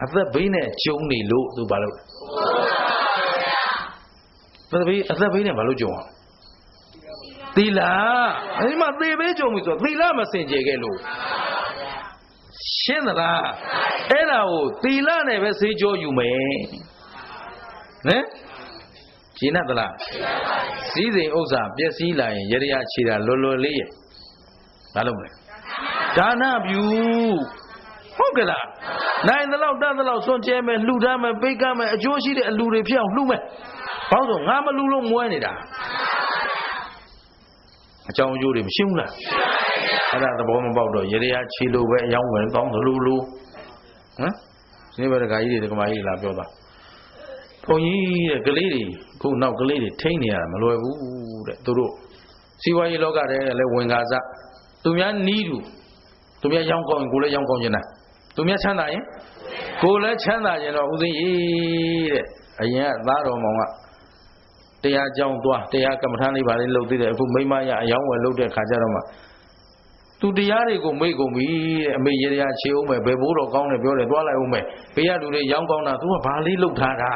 အသက်ဘေးနဲ့ကြုံနေလို့သူဘာလို့အသက်ဘေးနဲ့ဘာလို့ကြုံအောင်သီလအဲ့ဒီမှာသေဘေးကြုံပြီဆိုသီလမစင်ကြယ်ခဲ့လို့ရှင်းသလားအဲ့ဒါကိုသီလနဲ့ပဲဆေးကြောယူမယ်ဟမ်ရှင်းသလားစည်းစိမ်ဥစ္စာပျက်စီးလာရင်ရရချီတာလွယ်လွယ်လေးရဲ့ဘာလို့မလဲဒါနပြုဟုတ်ကဲ့လားနိုင်သလောက်တတ်သလောက်စွန့်ကြဲမယ်လှူဒါန်းမယ်ပိတ်ကမ်းမယ်အကျိုးရှိတဲ့အလူတွေဖြစ်အောင်လှူမယ်ဘာလို့ဆိုငါမလှူလို့မွဲနေတာအကြောင်းအကျိုးတွေမရှိဘူးလားအဲ့ဒါသဘောမပေါက်တော့ရေရချီလို့ပဲအယောင်းဝင်ကောင်းသလိုလိုဟမ်ဒီဘက်ကကြီးတွေဒကမာကြီးလာပြောတာဘုန်းကြီးတဲ့ကလေးတွေခုနောက်ကလေးတွေထိန်းနေရတာမလွယ်ဘူးတဲ့သူတို့စီဝါရေးလောကထဲလည်းဝင်ကားစသူများနီးသူများရောင်းကောင်းရင်ကိုလည်းရောင်းကောင်းကျင်တာသူများချမ်းသာရင်ကိုလည်းချမ်းသာကျင်တော့ဦးသိကြီးတဲ့အရင်ကသားတော်မောင်ကတရားကြောင်းသွားတရားကမ္မထာလေးပါလေးလုပ်သေးတယ်အခုမိမရအယောင်းဝယ်လုပ်တဲ့ခါကျတော့မှသူတရားတွေကိုမေ့ကုန်ပြီတဲ့အမေရေရချေအောင်မယ်ဘယ်ဘိုးတော်ကောင်းတယ်ပြောတယ်သွားလိုက်အောင်မယ်ဘေးရလူတွေရောင်းကောင်းတာသူကဘာလေးလုပ်ထားတာ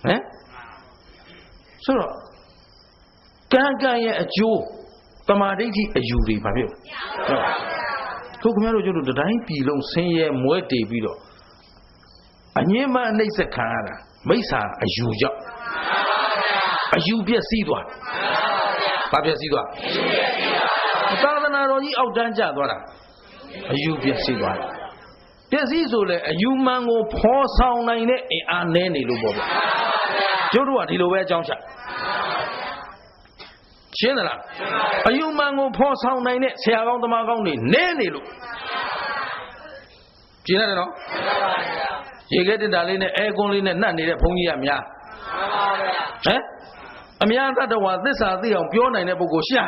ဟမ်ဆိုတော့ကံကံရဲ့အကျိုးတမာဒိဋ္ဌိအယူတွေဘာဖြစ်ခုခင်ဗျားတို့ကျတို့တတိုင်းပြည်လုံးဆင်းရဲမွဲတေပြီးတော့အငြင်းမအနှိမ့်ဆက်ခံရတာမိစ္ဆာအယူကြောင့်အယူပြည့်စည်သွားဘာပြည့်စည်သွားသာသနာတော်ကြီးအောက်တန်းကျသွားတာအယူပြည့်စည်သွားတယ်ပြည့်စည်ဆိုလေအယူမှန်ကိုဖော်ဆောင်နိုင်တဲ့အင်အားနည်းနေလို့ပေါ့ဗျကျတို့ကဒီလိုပဲအကြောင်းချရှင်းသလားအယူမှန်ကိုဖော်ဆောင်နိုင်တဲ့ဆရာကောင်းသမားကောင်းတွေနည်းနေလို့ရှင်းရတယ်နော်ရေခဲတင်တာလေးနဲ့အဲကွန်းလေးနဲ့နှက်နေတဲ့ဘုန်းကြီးကများဟမ်အများသတ္တဝါသစ္စာသိအောင်ပြောနိုင်တဲ့ပုဂ္ဂိုလ်ရှာ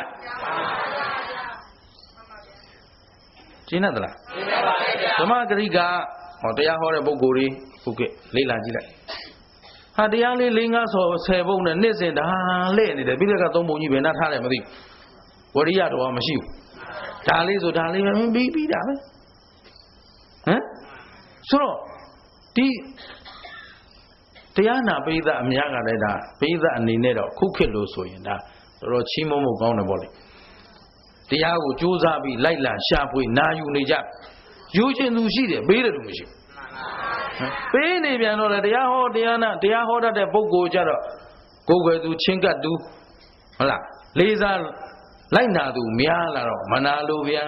ရှင်းသလားဓမ္မဂရိက ဟောတရားဟောတဲ့ပုဂ္ဂိုလ်တွေဟုတ်ကဲ့လေးလာကြည့်လိုက်ဟာတရားလေး၄၅ဆော်10ပုံနဲ့နေ့စဉ်ဒါလဲ့နေတယ်ပြီးတဲ့က3ပုံကြီးပဲနားထားတယ်မသိဝရိယတော်မရှိဘူးဒါလေးဆိုဒါလေးပဲပြီးတာပဲဟမ်ဆိုတော့ဒီတရားနာပိဋကအများကလည်းဒါပိဋကအနေနဲ့တော့ခုခေတ်လို့ဆိုရင်ဒါတော်တော်ချီးမွမ်းဖို့ကောင်းတယ်ပေါ့လေတရားကိုကြိုးစားပြီးလိုက်လံရှာဖွေနာယူနေကြယူခြင်းသူရှိတယ်ပေးတယ်သူမရှိဘူးပေးနေပြန်တော့လေတရားဟောတရားနာတရားဟောတတ်တဲ့ပုဂ္ဂိုလ်ကြတော့ကိုယ်ွယ်သူချင်းကပ်သူဟုတ်လားလေးစားလိုက်နာသူများလာတော့မနာလိုပြန်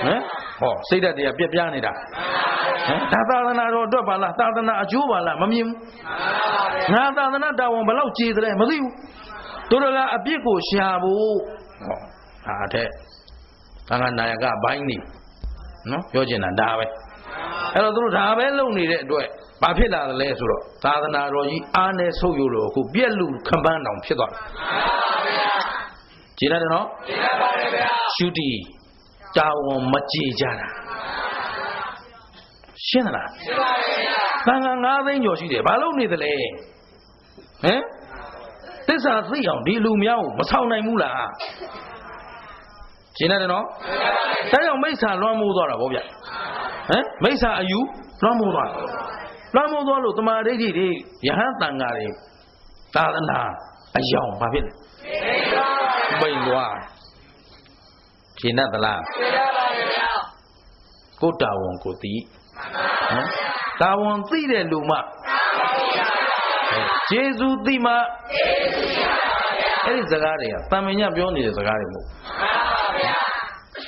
ဟမ်ဟောစိတ်ဓာတ်တွေကပြက်ပြားနေတာဟမ်ဒါသာသနာတော်အတွက်ပါလားသာသနာအကျိုးပါလားမမြင်ဘူးငါသာသနာတာဝန်ဘယ်လောက်ကြည်တယ်မသိဘူးတို့တော့ကအပြစ်ကိုရှာဖို့ဟောဒါတဲ့သံဃာနာယကဘိုင်းနေနော်ပြောချင်တာဒါပဲအဲ့တော့တို့ဒါပဲလုပ်နေတဲ့အတွက်ဘာဖြစ်လာသလဲဆိုတော့သာသနာတော်ကြီးအားနဲ့ဆုပ်ယုလို့အခုပြက်လူခံပန်းတောင်ဖြစ်သွားတယ်ကြည်ရတယ်နော်ကြည်ရပါတယ်ဗျာရှုတီတာဝန်မကြည်ကြတာရှင်းသလားရှင်းပါတယ်ဗျာသံဃာ9သိန်းကျော်ရှိတယ်ဘာလို့နေသလဲဟမ်သစ္စာသိအောင်ဒီလူများကိုမဆောင်နိုင်ဘူးလားရှင်းရတယ်နော်ဒါကြောင့်မိစ္ဆာလွှမ်းမိုးသွားတာဗောဗျဟမ်မိစ္ဆာအယူလွှမ်းမိုးသွားလို့တမာဒိဋ္ဌိတွေယဟန်တန်ဃာတွေသာသနာအယောင်ဘာဖြစ်လဲပိန်သွားရှင်းသလားရှင်းပါပါဗျာကိုတာဝန်ကိုသိဟမ်တာဝန်သိတဲ့လူမှကျေးဇူးသိမှအဲ့ဒီစကားတွေကတမန်ညပြောနေတဲ့စကားတွေမဟုတ်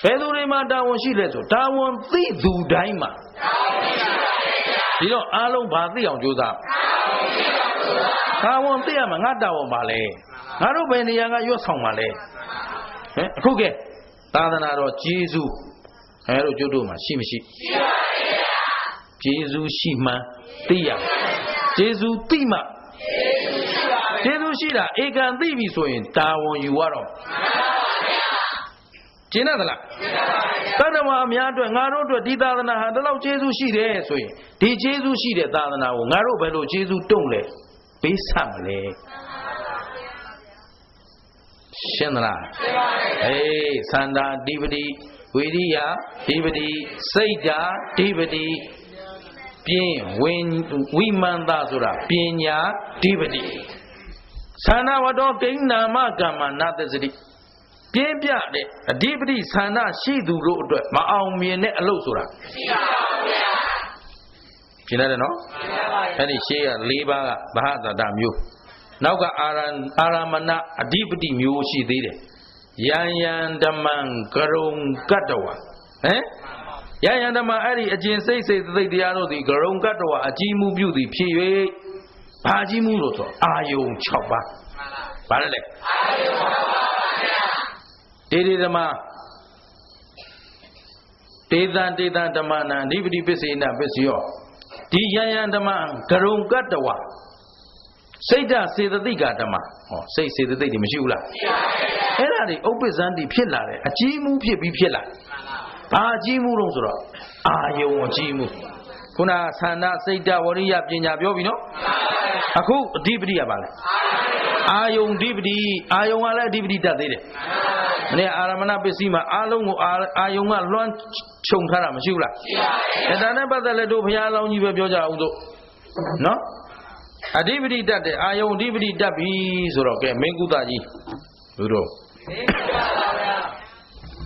ဘယ်သူတွေမှတာဝန်ရှိလဲဆိုတာဝန်သိသူတိုင်းမှာဒီတော့အားလုံးဘာသိအောင်ကြိုးစားတာဝန်သိရမှာငါတာဝန်ပါလေငါတို့ဘယ်နေရာကရွတ်ဆောင်ပါလဲဟင်အခုကဲသာသနာတော်ကျေးဇူးအဲတို့ကျုပ်တို့မှာရှိမရှိရှိပါရဲ့ကျေးဇူးရှိမှသိရကျေးဇူးသိမှကျေးဇူးရှိတာဧကံသိပြီဆိုရင်တာဝန်ယူရတော့ကျင်းရသလားတတ္တဝါအများအတွက်ငါတို့အတွက်ဒီသာသနာဟာဒီလောက်ကျေးဇူးရှိတယ်ဆိုရင်ဒီကျေးဇူးရှိတဲ့သာသနာကိုငါတို့ဘယ်လိုကျေးဇူးတုံးလဲပေးဆပ်မလဲရှင်းသလားအေးသန္တာဓိပတိဝိရိယဓိပတိစိတ်ဓာဓိပတိပြင်းဝိမန္တဆိုတာပညာဓိပတိသန္တာဝတ္တောကိဉ္နာမကမ္မနာသစတိပြင်းပြတဲ့အဓိပတိသန္တာရှိသူတို့အတွက်မအောင်မြင်တဲ့အလုပ်ဆိုတာမရှိပါဘူးဗျာရှင်းတယ်နော်အဲ့ဒီရှေးက၄ပါးကသဟဇာတမျိုးနောက်ကအာရမဏအဓိပတိမျိုးရှိသေးတယ်ယံယံဓမ္မံကရုံကတ္တဝဟမ်ယံယံဓမ္မအဲ့ဒီအကျင့်စိတ်သိတရားတို့သည်ကရုံကတ္တဝအကြီးမှုပြုသည်ဖြစ်၍ဘာကြီးမှုလို့ဆိုအာယုံ6ပါးဘာလဲအာယုံ6ပါးပါဗျာတေဓမ္မတေတံဓမ္မနာအဓိပတိပစ္စေနပစ္စယောဒီယံယံဓမ္မကရုံကတ္တဝစိတ်ဓာတ်စေတသိကဓမ္မဟောစိတ်စေတသိက်တွေမရှိဘူးလားရှိပါရဲ့အဲ့ဒါတွေဥပ္ပဇ္ဇန်တိဖြစ်လာတယ်အကြီးမှုဖြစ်ပြီးဖြစ်လာဘာအကြီးမှုလို့ဆိုတော့အာယုံအကြီးမှုခုနသန္တာစိတ်ဓာတ်ဝရိယပညာပြောပြီနော်အခုအဓိပတိကပါလဲအာယုံဓိပတိအာယုံကလည်းအဓိပတိတတ်သေးတယ်မနေ့အာရမဏပစ္စည်းမှာအာလုံးကိုအာယုံကလွှမ်းခြုံထားတာမရှိဘူးလားရှိပါရဲ့ဒါနဲ့ပတ်သက်လက်တို့ဘုရားလောင်းကြီးပဲပြောကြအောင်စို့နော်အဓိပတိတတ်တယ်အာယုံအဓိပတိတတ်ပြီဆိုတော့ကဲမင်းကုသကြီးလူတို့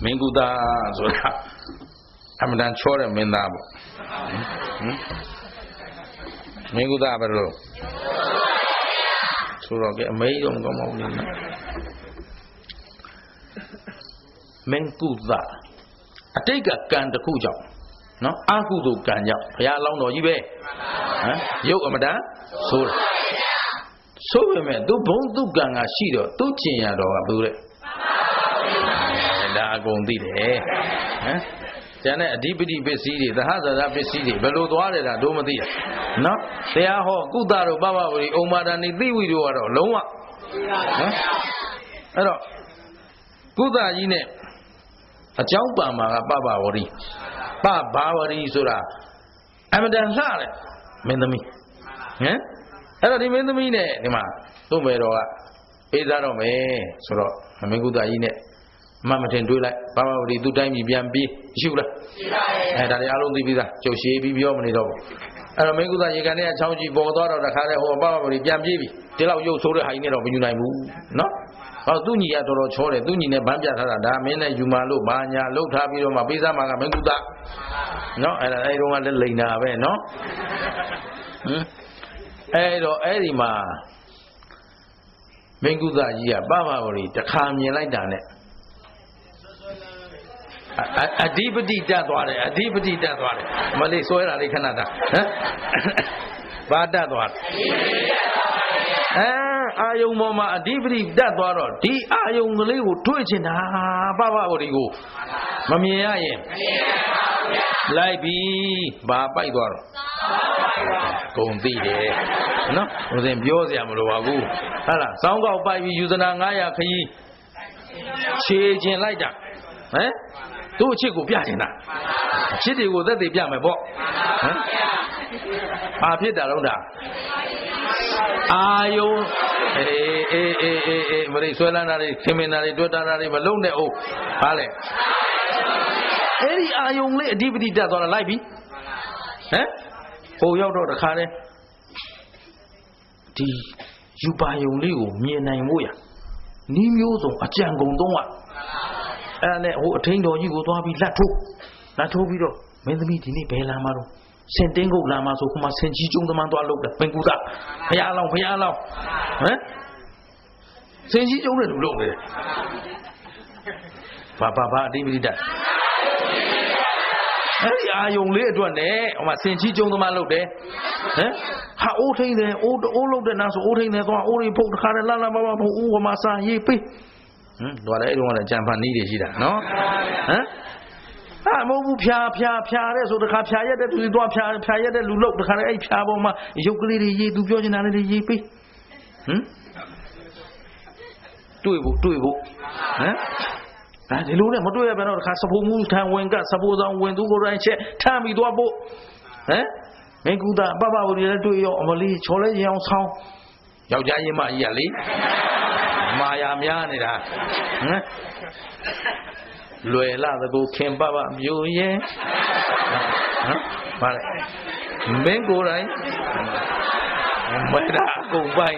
မင်းကုသဆိုတာအမှန်တန်ချောတဲ့မင်းသားပေါ့မင်းကုသဘယ်လိုဆိုတော့ကဲအမေတော့မကောင်းပါဘူးနော်မင်းကုသအတိတ်ကကံတစ်ခုကြောင့်နော်အကုသိုလ်ကံကြောင့်ဘုရားလောင်းတော်ကြီးပဲဟမ်ရုပ်အမတန်ဆိုးဆိုးပေမဲ့သူဘုံသူကံကရှိတော့သူကျင်ရတော့ကဘယ်လိုလဲဒါအကုန်သိတယ်ဟမ်ကျန်တဲ့အဓိပတိပစ္စည်းတွေသဟဇာတပစ္စည်းတွေဘယ်လိုသွားတယ်တာတို့မသိရနော်တရားဟောကုသတို့ပပဝရီဩမာဒဏိသိဝိတို့ကတော့လုံးဝဟမ်အဲ့တော့ကုသကြီးနဲ့အကြောင်းပါမှာကပပဝရီပဘာဝရီဆိုတာ Amadan Sale, Mendami. Eh? Hello, the Mendamine, Nima, Tumero, Pedaro me, Soro, Ameguda in it. Mamma ten do like, Papa, we do time, BMB, Shula. And I alone the visa, Joshi, Biomini. And Ameguda, you can have Chauji Bodor or the Kare or Baba, BMB, tell you so the high net of Unaimu, no? Duni at the Chore, Duni, Bambia, Mena, Yumalo, Banya, Lotabi, Mabiza, Magameguda. No, and I don't want to lay now, no? Edima Menguda, Baba, the calm you like done it. A deepity that water, a deepity that water. Malay soil, I Canada. But that one. Are you Mama, a deepity that water? Are you little twitching? Baba, what do you go? Mammy, I am. Like be Baba, Go be there. No, then Biosia Muluagu. Hala, sound out by using an aya key. Changing like that. Eh? Do Chico Piatina. Chitty was that they be my book. I paid that on that. Are you a Venezuelan criminal, Dotari, Malone? Oh, Ale. Any are you only a DVD that on a library? Eh? Oh, you don't carry. You buy only me and I moya. Nimuzo, a jangle don't. And who attained or you go to be Lato Vido, when the meeting in Pelamaro, Sentengo Lamas, who must send you the Mantua look at Penguda, Payalo, eh? Send you to look at Papa, David. Are you only at one day? Or must send you to the Malo there? Eh? How old thing there, all of the Naso, old thing there, only put Harala, who Massa, ye pay. What I don't want to jump on needed, no? Huh? Ah, Mobu Pia, so the Capia that we do Pia that look the Kara Chaboma, Yokuli, ye do Georgianity ye pay. Do it, huh? And the Luna Modu about Casapo move time when got suppose on when to go right check, time we do a boat. Eh? Make good Baba will do your Omali, Chole, young sound. Yaujayama Yali. Maya Mianida Luella the go came Baba, you ye Bengo, right? But I go by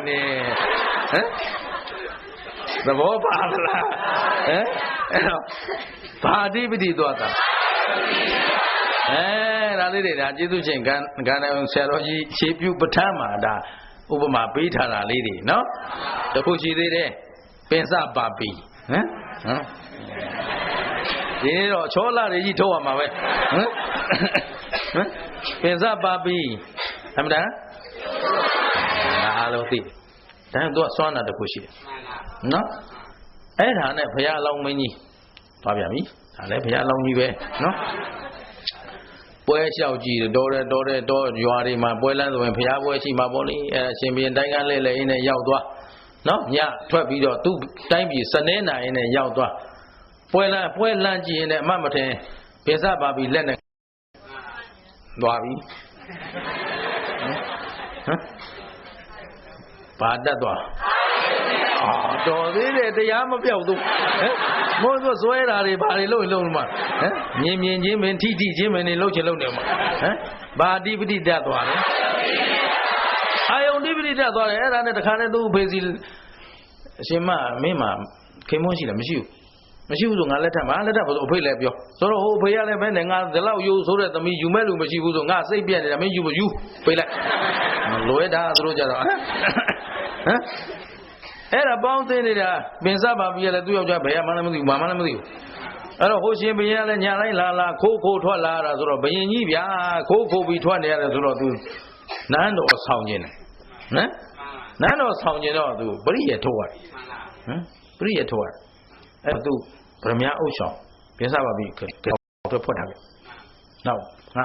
the Boba, eh? Party with the daughter. Eh, I did it. I did to change Ghana, Saroji, shape you Patama. Over my beta lady, no? The Puchi did it. Pensa Babi. Huh? You know, Chola, you told my way. Pensa Babi. I'm there? Hello, T. Then do a son at the Pushi. No? And I never hear long many. Fabiami, I never hear long you, no? Boy, shall you, Dora, you are in my boyland when Piabo, she my body, Champion Diana in a Yaudwa. No, yeah, 12 video, 2 times Sanena in a Yaudwa. Boyland in a Mamate, Pesa Babi Lennox. Babi. Padadwa. Oh, the Yama Piaudu. Most was where are they by low man? Jim and TT Jim and Lochelonema. But DVD that one. I only did that one, and the Canada Basil Shema, Mima, Kemoshi, Monsieur. Monsieur, I let him, I let up to pay Labio. So, Payala Ben and I allow you so that me you met with you was on us, say, I mean, you were you. Pay like Loeda Roger. Era about it, Benzaba, we had to do your job, Mamma. I don't know, Shimbian and Yala, Coco, Tola, or Bayinivia, Coco, be 20 years old. None was sounding. None was sounding, do Bria to her. Bria to her. I do Premier Ocean. Benzaba be to put her. Now,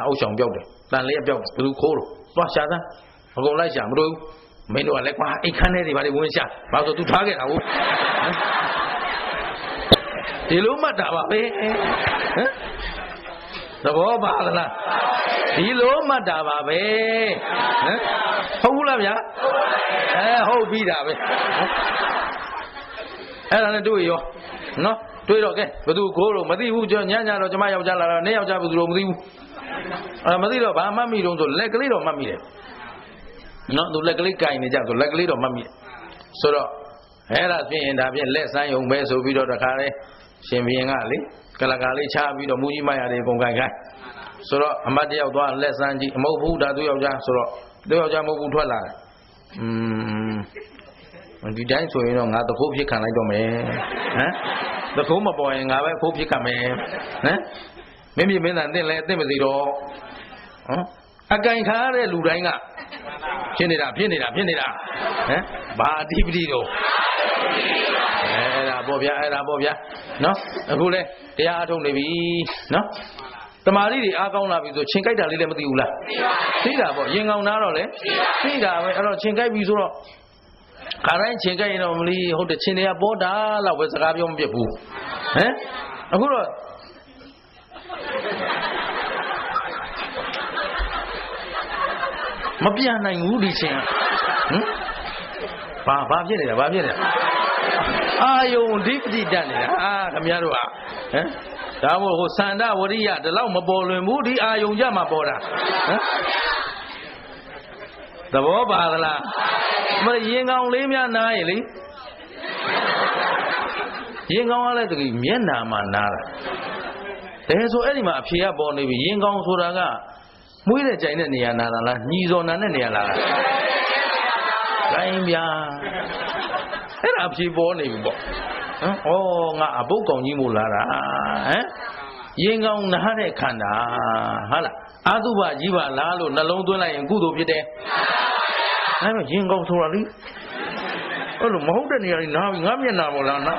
Ocean built it. Then lay built blue coal. What's that? I'll go like Jamru. Mấy đồ lại qua ít khăn thì bà đi buôn chả bao giờ tôi thoát cái nào thì lúc mà đã bảo သဘောပါလားဒီလိုမှတ်တာပါပဲဟမ်ဟုတ်ဘူးလားဗျာဟုတ်ပြီတာပဲအဲ့ဒါနဲ့တွေ့ရောနော်တွေ့တော့ကဲဘသူကိုတော့မသိဘူးကြောညတော့ကျမယောက်ျားလာတော့နေယောက်ျားဘသူတော့မသိဘူးမသိတော့ဘာမှတ်မိတော့ဆိုလက်ကလေးတော့မှတ်မိတယ်နော်သူလက်ကလေးကင်နေကြဆိုလက်ကလေးတော့မှတ်မိတယ်ဆိုတော့အဲ့ဒါဖြစ်ရင်ဒါဖြင့်လက်ဆန်းယုံပဲဆိုပြီးတော့တခါလေရှင်ဘုရင်ကလေကလကာလေးချပြီးတော့မူကြီးမရတွေကုန်ခိုင်ခိုင်ဆိုတော့အမတ်တယောက်သွားလက်ဆန်းကြည့်မဟုတ်ဘူးဒါသူယောက်ျားဆိုတော့သူယောက်ျားမဟုတ်ဘူးထွက်လာတယ်ဒီတိုင်းဆိုရင်တော့ငါတခိုးဖြစ်ခံလိုက်တော့မယ်ဟမ်တခိုးမပေါ်ရင်ငါပဲခိုးဖြစ်ခံမယ်ဟမ်မင်းမင်းသားတင့်လဲတင့်မစီတော့ဟမ်အကင်ခါရတဲ့လူတိုင်းကဖြစ်နေတာဟမ်ဘာအဓိပတိတော့အဲ့ဒါပေါ့ဗျာနော်အခုလဲတရားအထုတ်နေပြီနော်တမာရီတွေအားကောင်းလာပြီဆိုချင်းကြိုက်တာလေးလည်းမသိဘူးလားသိတာပေါ့ရင်ကောင်နာတော့လေသိတာပဲအဲ့တော့ချင်းကြိုက်ပြီဆိုတော့ခါတိုင်းချင်းကြိုက်ရင်တော့မလီဟုတ်တယ်ချင်းတွေကပေါ်တာလောက်ပဲစကားပြောမပြတ်ဘူးဟမ်အခုတော့မပြနိုင်ဘူးဒီချင်းဟမ်ဘာဖြစ်နေတာအာယုံဒီပတိတတ်နေတာခင်ဗျားတို့ဟာဟမ်ဒါမို့ဟိုသန္တာဝရိယဒီလောက်မပေါ်လွင်ဘူးဒီအာယုံကြမှာပေါ်တာဟမ်သဘောပါသလားမရင်ကောင်လေးများနားရင်လေရင်ကောင်ကလည်းတကယ်မျက်နာမှာနားတာဒါဆိုအဲ့ဒီမှာအဖြေကပေါ်နေပြီရင်ကောင်ဆိုတာကမွေးတဲ့ကြိုင်တဲ့နေရာနာတာလားညီစော်နာတဲ့နေရာလားဂိုင်းဗျာအဲ့ဒါအဖြေပေါ်နေပြီပေါ့ဟမ်ဩငါအပုတ်ကောင်ကြီးမို့လာတာဟမ်ရင်ကောင်နားတဲ့ခန္ဓာဟုတ်လားအာသုဘကြီးပါလားလို့နှလုံးသွင်းလိုက်ရင်ကုသိုလ်ဖြစ်တယ်အဲ့တော့ရင်ကောင်ဆိုတာလေအဲ့လိုမဟုတ်တဲ့နေရာကြီးနားပြီးငါမျက်နာပေါ်လာနား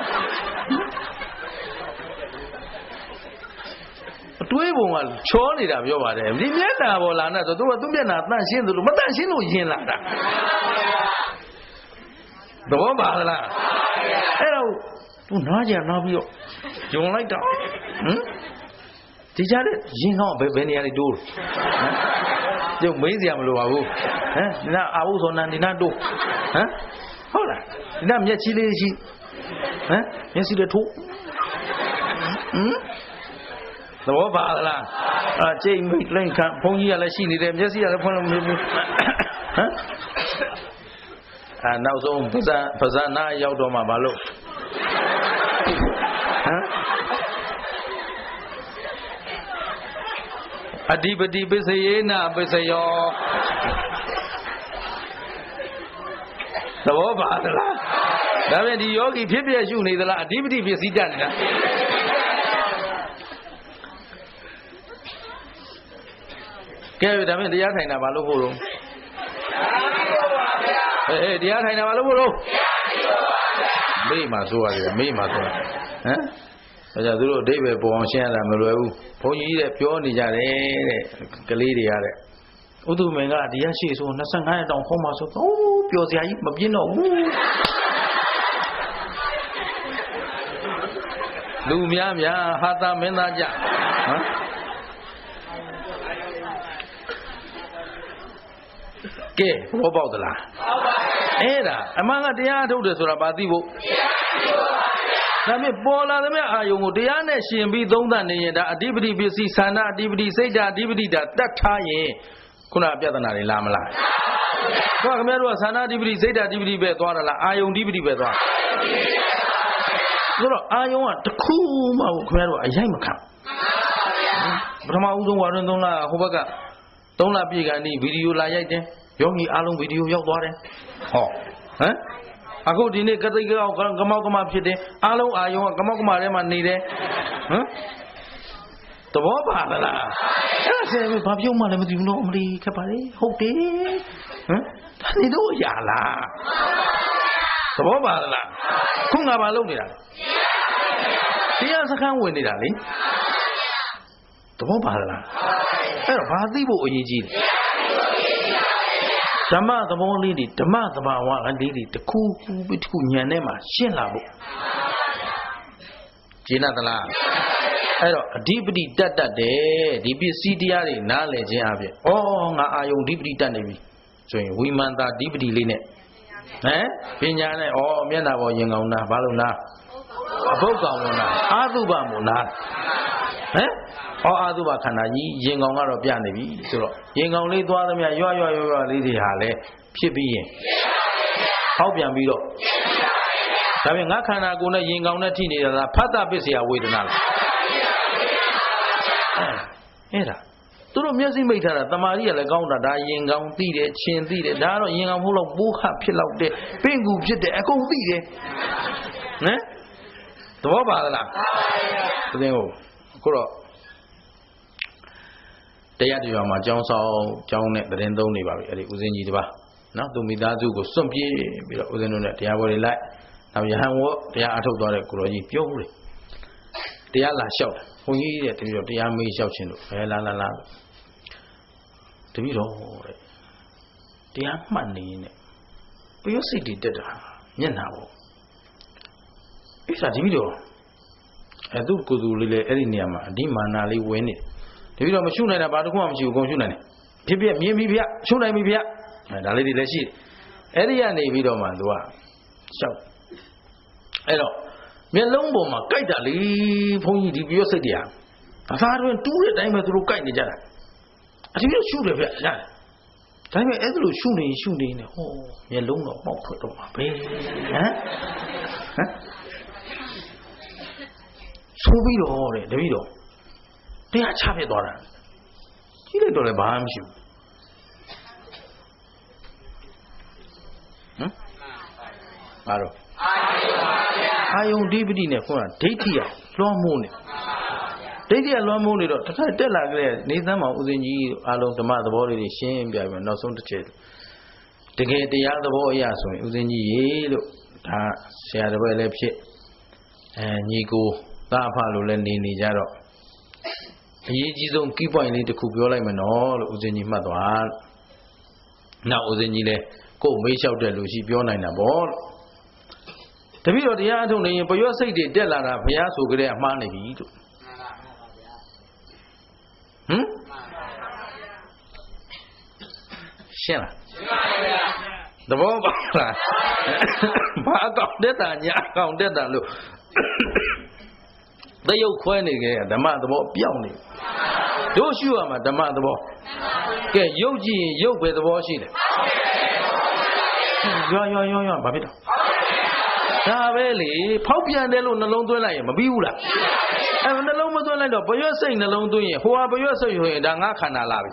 အတွေးပုံကချောနေတာပြောပါတယ်ဒီမျက်နာပေါ်လာနာဆိုသူကသူ့မျက်နာတန့်ရှင်းသလိုမတန့်ရှင်းလို့ရင်လာတာသဘောပါလားအဲ့တော့သူနားကြနားပြီးတော့ယုံလိုက်တာဟမ်ဒီကြတဲ့ရင်ကောင်းဘယ်နေရာလေးတိုးကျုပ်မေးစရာမလိုပါဘူးဟမ်ဒီနာအာဟုသောနန္ဒီနာတိုးဟမ်ဟုတ်လားဒီနာမျက်ချီလေးရှိဟမ်မျက်စိလေးထိုးဟမ်သဘောပါလားကြိတ်မိတ်လိမ့်ခံဘုန်းကြီးကလည်းရှိနေတယ်မျက်စိကလည်းဖွင့်လို့မရဘူးဟမ်နောက်ဆုံးပဇာနာရောက်တော့မှမလုပ်ဟမ်အဓိပတိပစ္စယေနပစ္စယောသဘောပါသလားဒါပြန်ဒီယောဂီဖြစ်ပြရှုနေသလားအဓိပတိပစ္စည်းတတ်နေတာကဲဒါပြန်တရားထိုင်တာဘာလို့ဖို့လို့တရားထိုင်တာဘာလို့ဖို့လို့မိမှဆိုရတယ်မိမှဆိုဟမ်ဒါကြောင့်သူတို့အဓိပ္ပာယ်ပေါ်အောင်ရှင်းရတာမလွယ်ဘူးဘုန်းကြီးတဲ့ပြောနေကြတယ်တဲ့ကလေးတွေကတဲ့ဥဒုမင်ကဒီရရှိဆို25ရက်တောင်ခေါ်မှာဆိုပျော်စရာကြီးမပြင်းတော့ဘူးလူများဟာတာမင်းသားကြဟမ်ကဲဘောပေါက်သလားအဲ့ဒါအမှန်ကတရားထုတ်တယ်ဆိုတာဘာသိဖို့ဒါဖြင့်ပေါ်လာသမျှအာယုံကိုတရားနဲ့ရှင်ပြီးသုံးသပ်နေရင်ဒါအဓိပတိပစ္စည်းသန္တာအဓိပတိစိတ်ဓာအဓိပတိဓာတတ်ထားရင်ခုနပြဿနာတွေလာမလားဟုတ်ခင်ဗျားတို့ကသန္တာအဓိပတိစိတ်ဓာအဓိပတိပဲသွားတာလားအာယုံအဓိပတိပဲသွားဆိုတော့အာယုံကတစ်ခုမှခင်ဗျားတို့အရိုက်မခံပထမဦးဆုံးဝါတွင်3လဟိုဘက်က3လပြည့်ကန်ဒီဗီဒီယိုလာရိုက်တယ်ယောဂီအားလုံးဗီဒီယိုရောက်သွားတယ်ဟောဟမ်အခုဒီနေ့ကတိတ်ကောက်ကမောက်ကမဖြစ်တယ်အားလုံးအာယုံကကမောက်ကမထဲမှာနေတယ်ဟမ်သဘောပါသလားအဲ့ဒါဆယ်ဘာပြုံးမှလည်းမသိဘူးနော်အမလီခက်ပါလေဟုတ်တယ်ဟမ်ဒါနေတော့ရလားသဘောပါသလားခုငါဘာလုပ်နေတာတရားစခန်းဝင်နေတာလေသဘောပါသလားအဲ့တော့ဘာသိဖို့အရေးကြီးလဲဓမ္မသဘောလေးတွေဓမ္မသဘာဝလေးတွေတစ်ခုပြီးတစ်ခုဉာဏ်ထဲမှာရှင်းလာဖို့ကျင့်သလား အဲ့တော့အဓိပတိတတ်တယ်ဒီပစ္စည်းတရားတွေနားလည်ခြင်းအပြင်ဩငါအာယုံအဓိပတိတတ်နေပြီဆိုရင်ဝိမာန်တာအဓိပတိလေးနဲ့ပညာနဲ့မျက်နှာပေါ်ရင်ကောင်းနာဘာလို့နာအဘုတ်ကောင်လို့နာအာသုဘမို့နာအာသုဘခန္ဓာကြီးရင်ကောင်းကတော့ပြနေပြီဆိုတော့ရင်ကောင်းလေးသွားသမျှရွလေးတွေဟာလည်းဖြစ်ပြီးရင်ဟောက်ပြန်ပြီးတော့ဒါပေမဲ့ငါခန္ဓာကိုယ်နဲ့ရင်ကောင်းနဲ့ထိနေတာလားဖတ်တာပစ္စယဝေဒနာလားအဲ့ဒါသူတို့မျက်စိမိတ်ထားတာတမာရီကလည်းကောင်းတာဒါရင်ကောင်းသိတယ်ချင်းသိတယ်ဒါကတော့ရင်ကောင်းဖို့လို့ပိုးခဖြစ်လောက်တဲ့ပင့်ကူဖြစ်တယ်အကုန်သိတယ်သဘောပါလားသင်ကိုအခုတော့တရားတရားမှာကျောင်းဆောင်ကျောင်းနဲ့တရင်သုံးနေပါပြီအဲ့ဒီဦးဇင်းကြီးတပါနော်သူမိသားစုကိုစွန့်ပြေးပြီးတော့ဦးဇင်းတို့နဲ့တရားပွဲတွေလိုက်နောက်ယဟန်ဝတ်တရားအထုတ်သွားတဲ့ကိုတော်ကြီးပြောဦးတယ်တရားလာလျှောက်တယ်ဘုန်းကြီးတဲ့တပည့်တော်တရားမေးလျှောက်ခြင်းလို့လာတပည့်တော်တဲ့တရားမှတ်နေနဲ့ပျောစိတ်တွေတက်တာမျက်နှာပေါ့အဲ့ဒါတပည့်တော်အဲ့သူကိုယ်သူလေးလေအဲ့ဒီနေရာမှာအဓိမာနာလေးဝင်နေတပည့်တော်မရှုနိုင်တာဘာတစ်ခုမှမရှိဘူးအကုန်ရှုနိုင်တယ်ဖြစ်ဖြစ်မြင်ပြီဗျရှုနိုင်ပြီဗျဒါလေးတွေလည်းရှိတယ်အဲ့ဒီကနေပြီးတော့မှသူကလျှောက်အဲ့တော့မျက်လုံးပေါ်မှာကြိုက်တာလေဘုန်းကြီးဒီပြောစိတ်တရားအသာတွင်တူးတဲ့အတိုင်းပဲသူတို့ကြိုက်နေကြတာအထင်တော့ရှုတယ်ဗျရတယ်ဒါပေမဲ့အဲ့ဒါလိုရှုနေနေဟောမျက်လုံးတော့ပေါက်ထွက်တော့မှာပဲဆိုပြီးတော့တဲ့တပည့်တော်တရားချပြသွားတာကြီးလိုက်တော့လည်းဘာမှမရှိဘူးဘာတော့အာယုံဓိပတိနဲ့ခေါ်တာဒိဋ္ဌိကလွှမ်းမိုးနေဒိဋ္ဌိကလွှမ်းမိုးနေတော့တစ်ခါတက်လာကြတဲ့နေသမ်းမောင်ဦးဇင်းကြီးအားလုံးဓမ္မသဘောတွေရှင်းပြပြီးနောက်ဆုံးတစ်ချက်တကယ်တရားသဘောအရဆိုရင်ဦးဇင်းကြီးရေလို့ဒါဆရာတစ်ပည့်လည်းဖြစ်ညီကိုသားအဖလိုလည်းနေကြတော့အရေးကြီးဆုံး key point လေးတစ်ခုပြောလိုက်မယ်နော်လို့ဦးဇင်းကြီးမှတ်သွားနောက်ဦးဇင်းကြီးလည်းကိုယ်မေးလျှောက်တဲ့လူရှိပြောနိုင်တာပေါ့လို့တပည့်တော်တရားအထုတ်နေရင်ပရွက်စိတ်တွေတက်လာတာဘုရားဆိုကြတဲ့အမှားနေပြီလို့ရှင်းလားသဘောပါလားဘာကောင်းတဲ့တာညာကောင်းတဲ့တာလို့သရုပ်ခွဲနေကြဓမ္မသဘောပြောင်းနေတို့ရှုရမှာဓမ္မသဘောကဲရုပ်ကြည့်ရင်ရုပ်ပဲသဘောရှိတယ်ရွဘာဖြစ်တော့ဒါပဲလေဖောက်ပြန်တယ်လို့နှလုံးသွင်းလိုက်ရင်မပြီးဘူးလားနှလုံးမသွင်းလိုက်တော့ဘရွက်စိတ်နှလုံးသွင်းရင်ဟိုဟာဘရွက်စိတ်ဆိုရင်ဒါငါခန္ဓာလာပြီ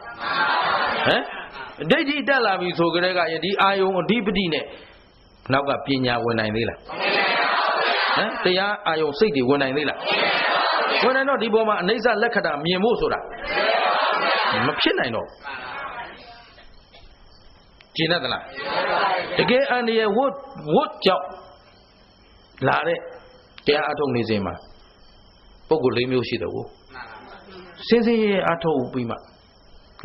ဒိဋ္ဌိတက်လာပြီဆိုကြတဲ့ကဒီအာယုံအဓိပတိနဲ့နောက်ကပညာဝင်နိုင်သေးလားတရားအာယုံစိတ်တွေဝင်နိုင်သေးလားဝင်နိုင်တော့ဒီပေါ်မှာအနိစ္စလက္ခဏာမြင်ဖို့ဆိုတာမဖြစ်နိုင်တော့ကျင်တတ်လားတကယ်အန္တရာယ်ဝတ်ကြောက်လာတဲ့တရားအထုတ်နေစဉ်မှာပုဂ္ဂိုလ်၄မျိုးရှိတယ်ကိုစင်စင်ရဲအထုတ်ပြီးမှ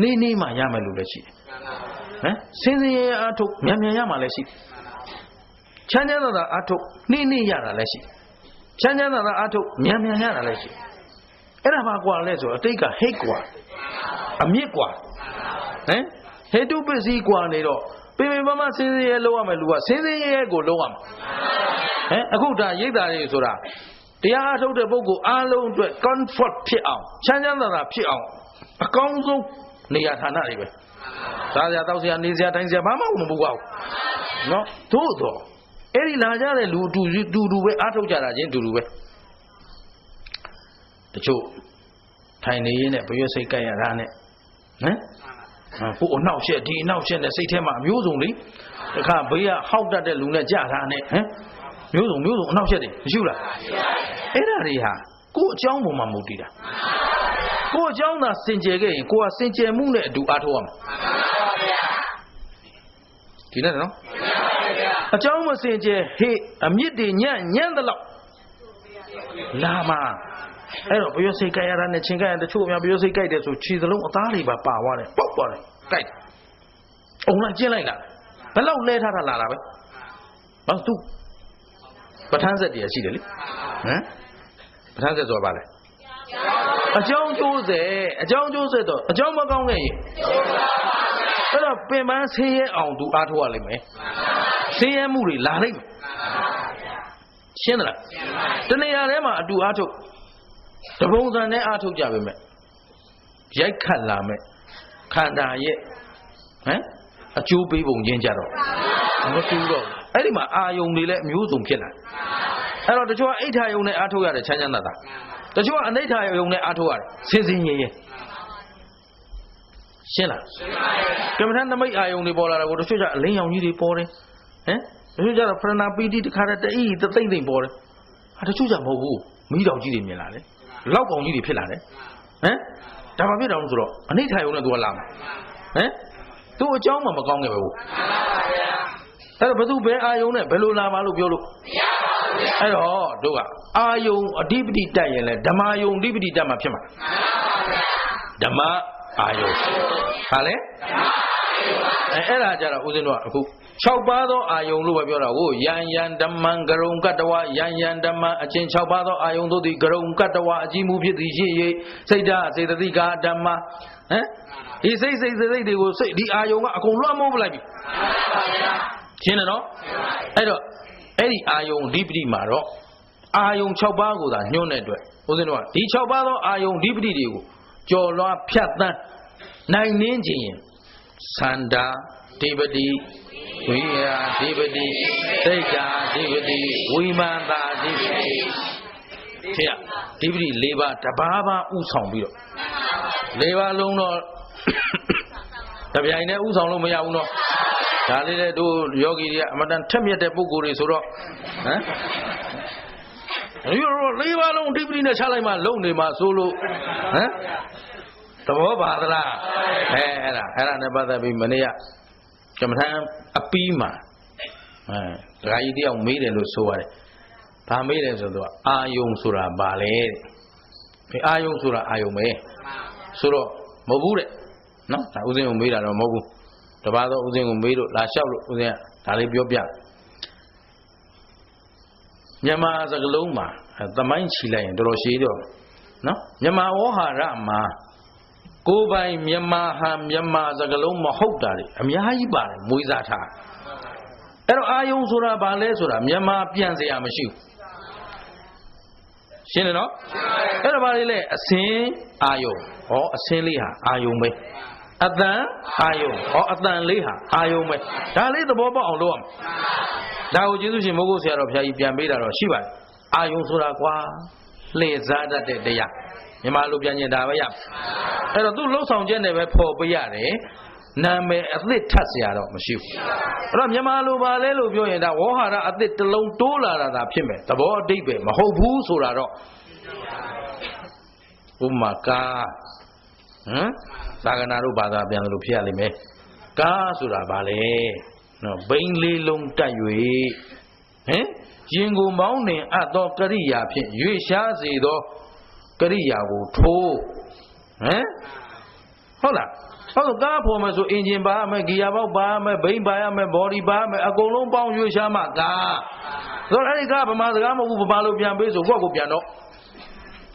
နေမှရမယ်လို့လည်းရှိတယ်စင်စင်ရဲအထုတ်မြန်ရမှာလည်းရှိချမ်းသာအထုတ်နေရတာလည်းရှိချမ်းသာအထုတ်မြန်ရတာလည်းရှိအဲ့ဒါမှကွာလဲဆိုအတိတ်ကဟိတ်ကွာအမြင့်ကွာဟေတုပစ္စည်းကွာနေတော့ပေပေမမစင်စင်ရဲလုံးရမယ်လူကစင်စင်ရဲကိုလုံးရမှာအခုဒါရိတ်တာတွေဆိုတာတရားအထုတ်တဲ့ပုဂ္ဂိုလ်အားလုံးအတွက် comfort ဖြစ်အောင်ချမ်းသာဖြစ်အောင်အကောင်းဆုံးနေရာဌာနတွေပဲစားစရာတောက်စရာနေစရာတိုင်းစရာဘာမှမဟုတ်ဘူးနော်သို့တော့အဲ့ဒီလာကြတဲ့လူတူပဲအားထုတ်ကြတာချင်းတူပဲတချို့ထိုင်နေရင်းနဲ့ဘရွက်စိတ်ကြိုက်ရတာနဲ့ဟိုအနောက်ရှက်ဒီအနောက်ရှက်နဲ့စိတ်ထဲမှာအမျိုးစုံလေတခါဘေးကဟောက်တတ်တဲ့လူနဲ့ကြတာနဲ့မျိုးစုံအနောက်ရှက်တွေမရှိဘူးလားအဲ့ဒါတွေဟာကိုယ့်အကြောင်းပေါ်မှာမူတည်တာကိုယ့်အကြောင်းသာစင်ကြယ်ခဲ့ရင်ကိုယ်ကစင်ကြယ်မှုနဲ့အတူအားထုတ်ရမှာဒီနဲ့နော်အကြောင်းမစင်ကြယ်ဟေ့အမြင့်တွေညံ့သလောက်လာမှာအဲ့တော့ဘရွက်စိတ်ကြိုက်ရတာနဲ့ချင်းကြိုက်ရတချို့များဘရွက်စိတ်ကြိုက်တယ်ဆိုခြေစလုံးအသားတွေပါသွားတယ်ပေါက်သွားတယ်ကြိုက်အုံလိုက်ကျင်းလိုက်တာဘယ်လောက်လဲထားတာလာတာပဲဘာသူပဋ္ဌာန်းဆက်တည်းရှိတယ်လေပဋ္ဌာန်းဆက်ဆိုပါလဲ အကြောင်းကျိုးဆက်တော့အကြောင်းမကောင်းခဲ့ရင်အဲ့တော့ပင်ပန်းဆင်းရဲအောင်သူအားထုတ်ရလိမ့်မယ်ဆင်းရဲမှုတွေလာလိမ့်မယ်ရှင်းသလားတနေရာထဲမှာအတူအားထုတ်တပုံစံနဲ့အားထုတ်ကြပါမယ်ရိုက်ခတ်လာမယ်ခန္ဓာရဲ့အကျိုးပေးပုံချင်းကြတော့မတူတော့အဲ့ဒီမှာအာယုံတွေလည်းအမျိုးစုံဖြစ်လာအဲ့တော့တချို့ကအိဋ္ဌာယုံနဲ့အားထုတ်ရတယ်ချမ်းချမ်းသာသာတချို့ကအနိဋ္ဌာယုံနဲ့အားထုတ်ရတယ်ဆင်းဆင်းရဲရဲရှင်းလားကမ္မထနမိတ်အာယုံတွေပေါ်လာတာကိုတချို့ကျအလင်းရောင်ကြီးတွေပေါ်တယ်တချို့ကျတော့ဖရဏပီတိတခါတည်းတအိတသိမ့်သိမ့်ပေါ်တယ်တချို့ကျမဟုတ်ဘူးမိတောင်ကြီးတွေမြင်လာတယ်လောက်ကောင်ကြီးတွေဖြစ်လာတယ်ဒါမှဖြစ်တော့ဆိုတော့အနိဋ္ဌာယုံနဲ့သူကလာမှာသူ့အကြောင်းမှမကောင်းခဲ့ဘူးအဲ့တော့ဘသူဘယ်အာယုံနဲ့ဘယ်လိုလာမှာလို့ပြောလို့မရပါဘူးအဲ့တော့တို့ကအာယုံအဓိပတိတက်ရင်လဲဓမ္မယုံအဓိပတိတက်မှာဖြစ်မှာဓမ္မအာယုံဟာလဲအဲ့ဒါကြတော့ဦးဇင်းတို့ကအခု6ပါးသောအာယုံလို့ပဲပြောတာကိုယံယံဓမ္မံဂရုံကတ္တဝယံယံဓမ္မအချင်း6ပါးသောအာယုံတို့သည်ဂရုံကတ္တဝအကြည့်မှုဖြစ်သည်ရှိ၍စိတ်ဓာတ်စေတသိကာဓမ္မဒီစိတ်တွေကိုစိတ်ဒီအာယုံကအကုန်လွှမ်းမိုးပလိုက်ပြီရှင်းတယ်နော်အဲ့တော့အဲ့ဒီအာယုံဓိပတိမှာတော့အာယုံ6ပါးကိုသာညွှန်းတဲ့အတွက်ဦးဇင်းတို့ကဒီ6ပါးသောအာယုံဓိပတိတွေကိုကြော်လွှားဖြတ်သန်းနိုင်နှင်းခြင်းရင်သန္တာဓိပတိဝိရာဓိပတိစိတ်ဓာဓိပတိဝိမာန်တာဓိပတိဖေရဓိပတိ၄ပါးတပါးပါဥဆောင်ပြီးတော့၄ပါးလုံးတော့တပြိုင်တည်းဥဆောင်လို့မရဘူးနော်ဒါလေးလေတို့ယောဂီတွေကအမတန်ထက်မြက်တဲ့ပုဂ္ဂိုလ်တွေဆိုတော့၄ပါးလုံးဓိပတိနဲ့ချလိုက်မှလုံနေမှဆိုလို့သဘောပါသလားအဲ့ဒါနဲ့ပတ်သက်ပြီးမနေ့ကကမ္မထံအပီးမှာဒကာကြီးတယောက်မေးတယ်လို့ဆိုရတယ်ဘာမေးတယ်ဆိုတော့အာယုံဆိုတာဘာလဲတဲ့အာယုံဆိုတာအာယုံပဲဆိုတော့မဟုတ်ဘူးတဲ့နော်ဒါဥစဉ်ကိုမေးတာတော့မဟုတ်ဘူးတပါးသောဥစဉ်ကိုမေးလို့လာလျှောက်လို့ဥစဉ်ကဒါလေးပြောပြမြန်မာစကားလုံးမှာသမိုင်းချီလိုက်ရင်တော်တော်ရှည်တော့နော်မြန်မာဝေါဟာရမှာကိုယ်ပိုင်မြန်မာဟာမြန်မာစကားလုံးမဟုတ်တာတွေအများကြီးပါတယ်မွေးစားထားအဲ့တော့အာယုံဆိုတာဘာလဲဆိုတာမြန်မာပြန်เสียမရှိဘူးရှင်းတယ်နော်အဲ့တော့ဘာလဲအစင်းအာယုံဟောအစင်းလေးဟာအာယုံပဲအတန်အာယုံဟောအတန်လေးဟာအာယုံပဲဒါလေးသဘောပေါက်အောင်လုပ်ရမယ်ဒါကိုကျေးဇူးရှင်မိုးကုတ်ဆရာတော်ဘုရားကြီးပြန်ပေးတာတော့ရှိပါတယ်အာယုံဆိုတာကွာလှည့်စားတတ်တဲ့တရားမြန်မာလိုပြန်ကျင်ဒါပဲရအဲ့တော့သူ့လှုပ်ဆောင်ချက်နဲ့ပဲဖော်ပေးရတယ်နာမည်အသစ်ထပ်เสียတော့မရှိဘူးအဲ့တော့မြန်မာလိုပါလဲလို့ပြောရင်ဒါဝေါဟာရအသစ်တစ်လုံးတိုးလာတာသာဖြစ်မယ်သဘောအဓိပ္ပာယ်မဟုတ်ဘူးဆိုတာတော့ဥမာကာသာဂနာတို့ဘာသာပြန်လို့ဖြစ်ရလိမ့်မယ်ကာဆိုတာဘာလဲနော်ဘိန်းလေးလုံးတက်၍ရင်ကိုမောင်းနှင်အပ်သောကရိယာဖြင့်ရွေရှားစေသောကရိယာကိုထိုးဟုတ်လားဟုတ်ကားဖို့မယ်ဆိုအင်ဂျင်ပါမယ်ဂီယာပေါက်ပါမယ်ဘိန်းပါရမယ်ဘော်ဒီပါမယ်အကုန်လုံးပေါင်းရွေရှားမှကားဆိုတော့အဲ့ဒီကားဗမာစကားမဟုတ်ဘူးဗမာလိုပြန်ပေးဆိုကိုယ့်ကိုပြန်တော့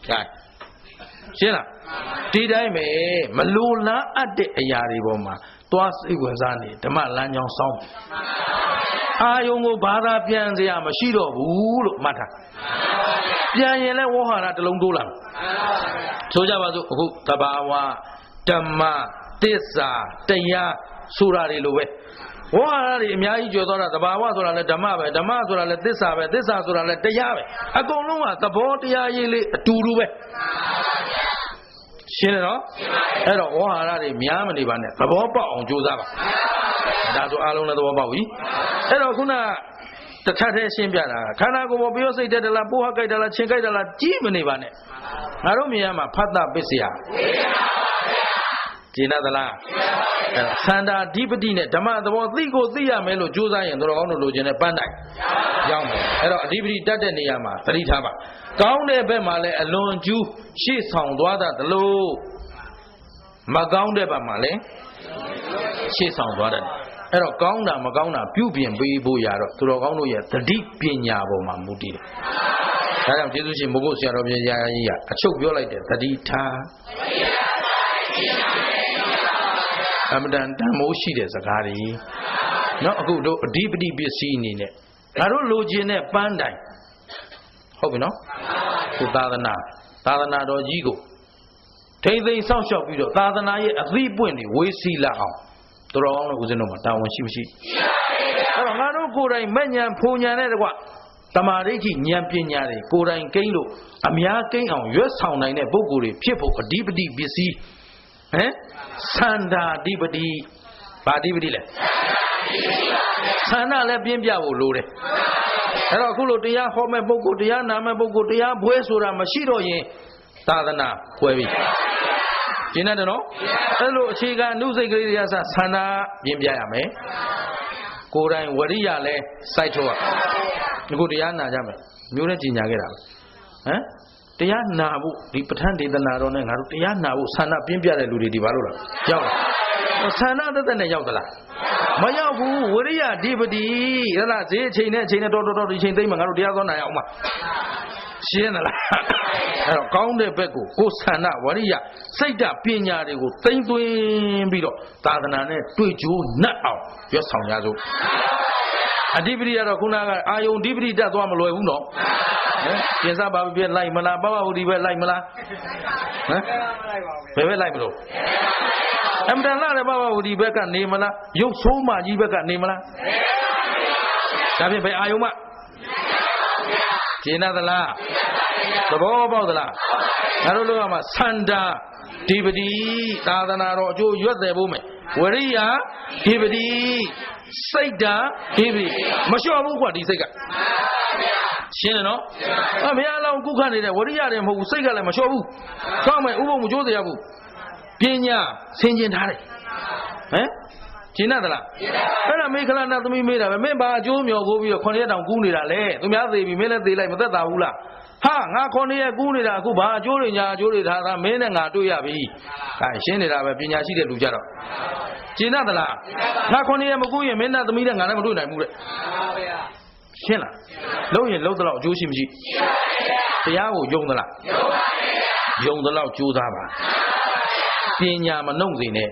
ကဲရှင်းလားဒီတိုင်းပဲမလိုလားအပ်တဲ့အရာတွေပေါ်မှာသွားစိတ်ဝင်စားနေဓမ္မလမ်းကြောင်းစောင်းအာယုံကိုဘာသာပြန်เสียမရှိတော့ဘူးလို့မှတ်ထားပြန်ရင်လဲဝေါဟာရတစ်လုံးတိုးလာဆိုကြပါစို့အခုတဘာဝဓမ္မသစ္စာတရားဆိုတာတွေလိုပဲဝေါဟာရတွေအများကြီးကျော်သွားတာတဘာဝဆိုတာလဲဓမ္မပဲဓမ္မဆိုတာလဲသစ္စာပဲသစ္စာဆိုတာလဲတရားပဲအကုန်လုံးကသဘောတရားရေးလေးအတူတူပဲရှင်းတယ်နော်အဲ့တော့ဝေါဟာရတွေများမနေပါနဲ့သဘောပေါက်အောင်ကြိုးစားပါဒါဆိုအားလုံးလည်းသဘောပေါက်ပြီအဲ့တော့ခုနတစ်ထပ်တည်းရှင်းပြတာခန္ဓာကိုယ်ပေါ်ပြောစိတ်တက်တယ်လားပိုးဟကြိုက်တယ်လားချင်းကြိုက်တယ်လားကြည့်မနေပါနဲ့ငါတို့မြင်ရမှာဖတ်တာပစ္စယကျင်သလားသန္တာဓိပတိနဲ့ဓမ္မသဘောသိကိုသိရမယ်လို့ကြိုးစားရင်တော်ကောင်းတို့လိုချင်တဲ့ပန်းတိုင်ရောက်မယ်အဲ့တော့အဓိပတိတတ်တဲ့နေရာမှာသတိထားပါကောင်းတဲ့ဘက်မှာလည်းအလွန်ကျူးရှေ့ဆောင်သွားတာတလို့မကောင်းတဲ့ဘက်မှာလည်းရှေ့ဆောင်သွားတယ်အဲ့တော့ကောင်းတာမကောင်းတာပြုပြင်ပေးဖို့ရတော့သူတော်ကောင်းတို့ရဲ့သတိပညာပေါ်မှာမူတည်တယ် ဒါကြောင့်ကျေးဇူးရှင်ဘုဂုဆရာတော်ဘုရားကြီးကအချုပ်ပြောလိုက်တယ်သတိထားအမတန်တန်မိုးရှိတဲ့စကားတွေနော်အခုတို့အဓိပတိပစ္စည်းအနေနဲ့ငါတို့လိုချင်တဲ့ပန်းတိုင်ဟုတ်ပြီနော်သူသာသနာတော်ကြီးကိုထိမ့်သိမ်းစောင့်ရှောက်ပြီးတော့သာသနာရဲ့အသီးပွင့်တွေဝေးစီလာအောင်တော်အောင်လို့ဦးဇင်းတို့မှာတာဝန်ရှိမရှိအဲ့တော့ငါတို့ကိုယ်တိုင်မဲ့ညာဖူညာနဲ့တကွတမာရိဋ္ဌိဉာဏ်ပညာတွေကိုယ်တိုင်ကိန်းလို့အများကိန်းအောင်ရွတ်ဆောင်နိုင်တဲ့ပုဂ္ဂိုလ်တွေဖြစ်ဖို့အဓိပတိပစ္စည်းဟမ်သန္တာအဓိပတိဘာအဓိပတိလဲသန္တာလည်းပြင်းပြဖို့လိုတယ်အဲ့တော့အခုလိုတရားဟောမဲ့ပုဂ္ဂိုလ်တရားနာမဲ့ပုဂ္ဂိုလ်တရားဘွဲဆိုတာမရှိတော့ရင်သာသနာဘွဲပြီကျင်းတယ်နော်အဲ့လိုအခြေခံအနုစိတ်ကလေးတွေကသန္တာပြင်းပြရမယ်ကိုယ်တိုင်ဝရိယလဲစိုက်ထုတ်ရအခုတရားနာကြမယ်မျိုးနဲ့ကြီးညာခဲ့တာဟမ်တရားနာဖို့ဒီပဋ္ဌာန်းဒေသနာတော်နဲ့ငါတို့တရားနာဖို့ဆန္ဒပြင်းပြတဲ့လူတွေဒီဘာလို့လဲရောက်လားဆန္ဒသက်နဲ့ရောက်သလားမရောက်ဘူးဝရိယအဓိပတိဟဲ့လားဈေးအချိန်နဲ့အချိန်နဲ့တော်ဒီချိန်သိမ့်မှာငါတို့တရားသောနာရအောင်မရှင်းသလားအဲ့တော့ကောင်းတဲ့ဘက်ကိုကိုယ်ဆန္ဒဝရိယစိတ်ဓာတ်ပညာတွေကိုသိမ့်သွင်းပြီးတော့သာသနာနဲ့တွေ့ကြိုးနှက်အောင်ရွတ်ဆောင်ရစို့အဓိပတိကတော့ခုနကအာယုံအဓိပတိတက်သွားမလွယ်ဘူးနော်ပြင်စားပါပြလိုက်မလားပပဝတိပဲလိုက်မလားဟမ်ဘယ်ပဲလိုက်မလို့အမှန်တန်လာတဲ့ပပဝတိဘက်ကနေမလားရုပ်ဆိုးမှကြီးဘက်ကနေမလားဒါဖြင့်ဘယ်အာယုံမှကျင်းသလားသဘောပေါက်သလားငါတို့လောကမှာသန္တာဓိပတိသာသနာတော်အကျိုးရွတ်တယ်ဖို့မယ်ဝရိယဓိပတိစိတ်ဓာဓိပတိမလျှော့ဘူးကွာဒီစိတ်ကရှင်းတယ်နော်ဘုရားလောင်းကုခနေတဲ့ဝရိယတွေမဟုတ်ဘူးစိတ်ကလည်းမလျှော့ဘူးကောင်းမယ်ဥပုံမကြိုးစရာဘူးပညာဆင်ကျင်ထားတယ်ဟမ်ရှင်းသလားအဲ့ဒါမေခလနာသမီးမေးတာပဲမင်းဘာအကျိုးမျှော်ကိုပြီးတော့9ရက်တောင်ကူးနေတာလဲသူများသေးပြီမင်းလည်းသေးလိုက်မသက်သာဘူးလားဟာငါ9ရက်ကူးနေတာအခုဘာအကျိုးတွေညာအကျိုးတွေထားတာမင်းနဲ့ငါတွေ့ရပြီဟာရှင်းနေတာပဲပညာရှိတဲ့လူကြတော့ရှင်းသလားငါ9ရက်မကူးရင်မင်းနဲ့သမီးနဲ့ငါလည်းမတွေ့နိုင်ဘူးတဲ့ရှင်းလားလုံးရင်လုံးတော့အကျိုးရှိမရှိတရားကိုယုံသလားယုံတော့ကြိုးစားပါပညာမနှုတ်စေနဲ့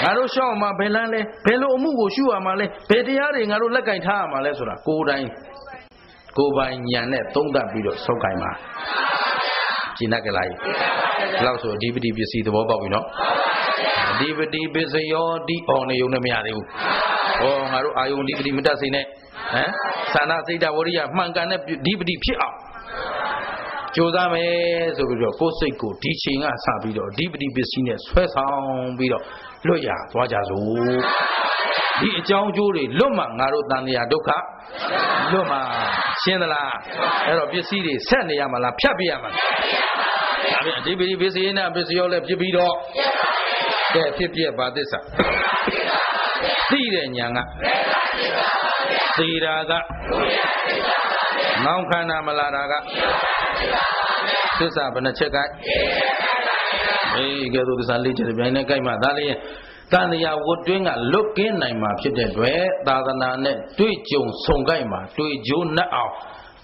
ငါတို့ရှောက်မှာဘယ်လန်းလဲဘယ်လိုအမှုကိုရှုရမှာလဲဘယ်တရားတွေငါတို့လက်ကင်ထားရမှာလဲဆိုတာကိုယ်တိုင်ကိုယ်ပိုင်ဉာဏ်နဲ့သုံးသပ်ပြီးတော့ဆုပ်ကင်ပါရှင်းတတ်ကြလားဒီလောက်ဆိုအဓိပတိပစ္စည်းသဘောပေါက်ပြီနော်အဓိပတိပစ္စယောဒီအောင်နေုံနဲ့မရသေးဘူးဟောငါတို့အာယုန်အဓိပတိမတတ်စေနဲ့ဟမ်သာနာစိတ်ဓာဝရိယမှန်ကန်တဲ့အဓိပတိဖြစ်အောင်ကြိုးစားမယ်ဆိုပြီးတော့ကိုယ်စိတ်ကိုဒီချိန်ကစပြီးတော့အဓိပတိပစ္စည်းနဲ့ဆွဲဆောင်ပြီးတော့လွတ်ရသွားကြစို့ဒီအကြောင်းအကျိုးတွေလွတ်မှငါတို့တန်တရားဒုက္ခလွတ်မှရှင်းသလားအဲ့တော့ပစ္စည်းတွေဆက်နေရမှာလားဖြတ်ပြရမှာလားဒါပြင်အဓိပတိပစ္စည်းနဲ့ပစ္စည်းရောလည်းဖြစ်ပြီးတော့ကဲဖြစ်ပြပါသစ္စာသိတဲ့ဉာဏ်ကသေတာကနောင်ခန္ဓာမလာတာကသစ္စာဘယ်နှချက်ကဲကဲသို့သစ္စာ၄ချက်ပြိုင်နဲ့ကြိုက်မှဒါလည်းတန်တရားဝတ်တွင်းကလွတ်ကင်းနိုင်မှာဖြစ်တဲ့အတွက်သာသနာနဲ့တွေ့ကြုံဆုံကြိုက်မှာတွေ့ကြိုးနှက်အောင်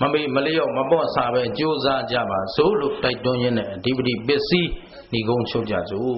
မမေ့မလျော့မပေါ့ဆာပဲကြိုးစားကြပါစို့လို့တိုက်တွန်းရင်းနဲ့အဓိပတိပစ္စည်းဏီကုံချုပ်ကြစို့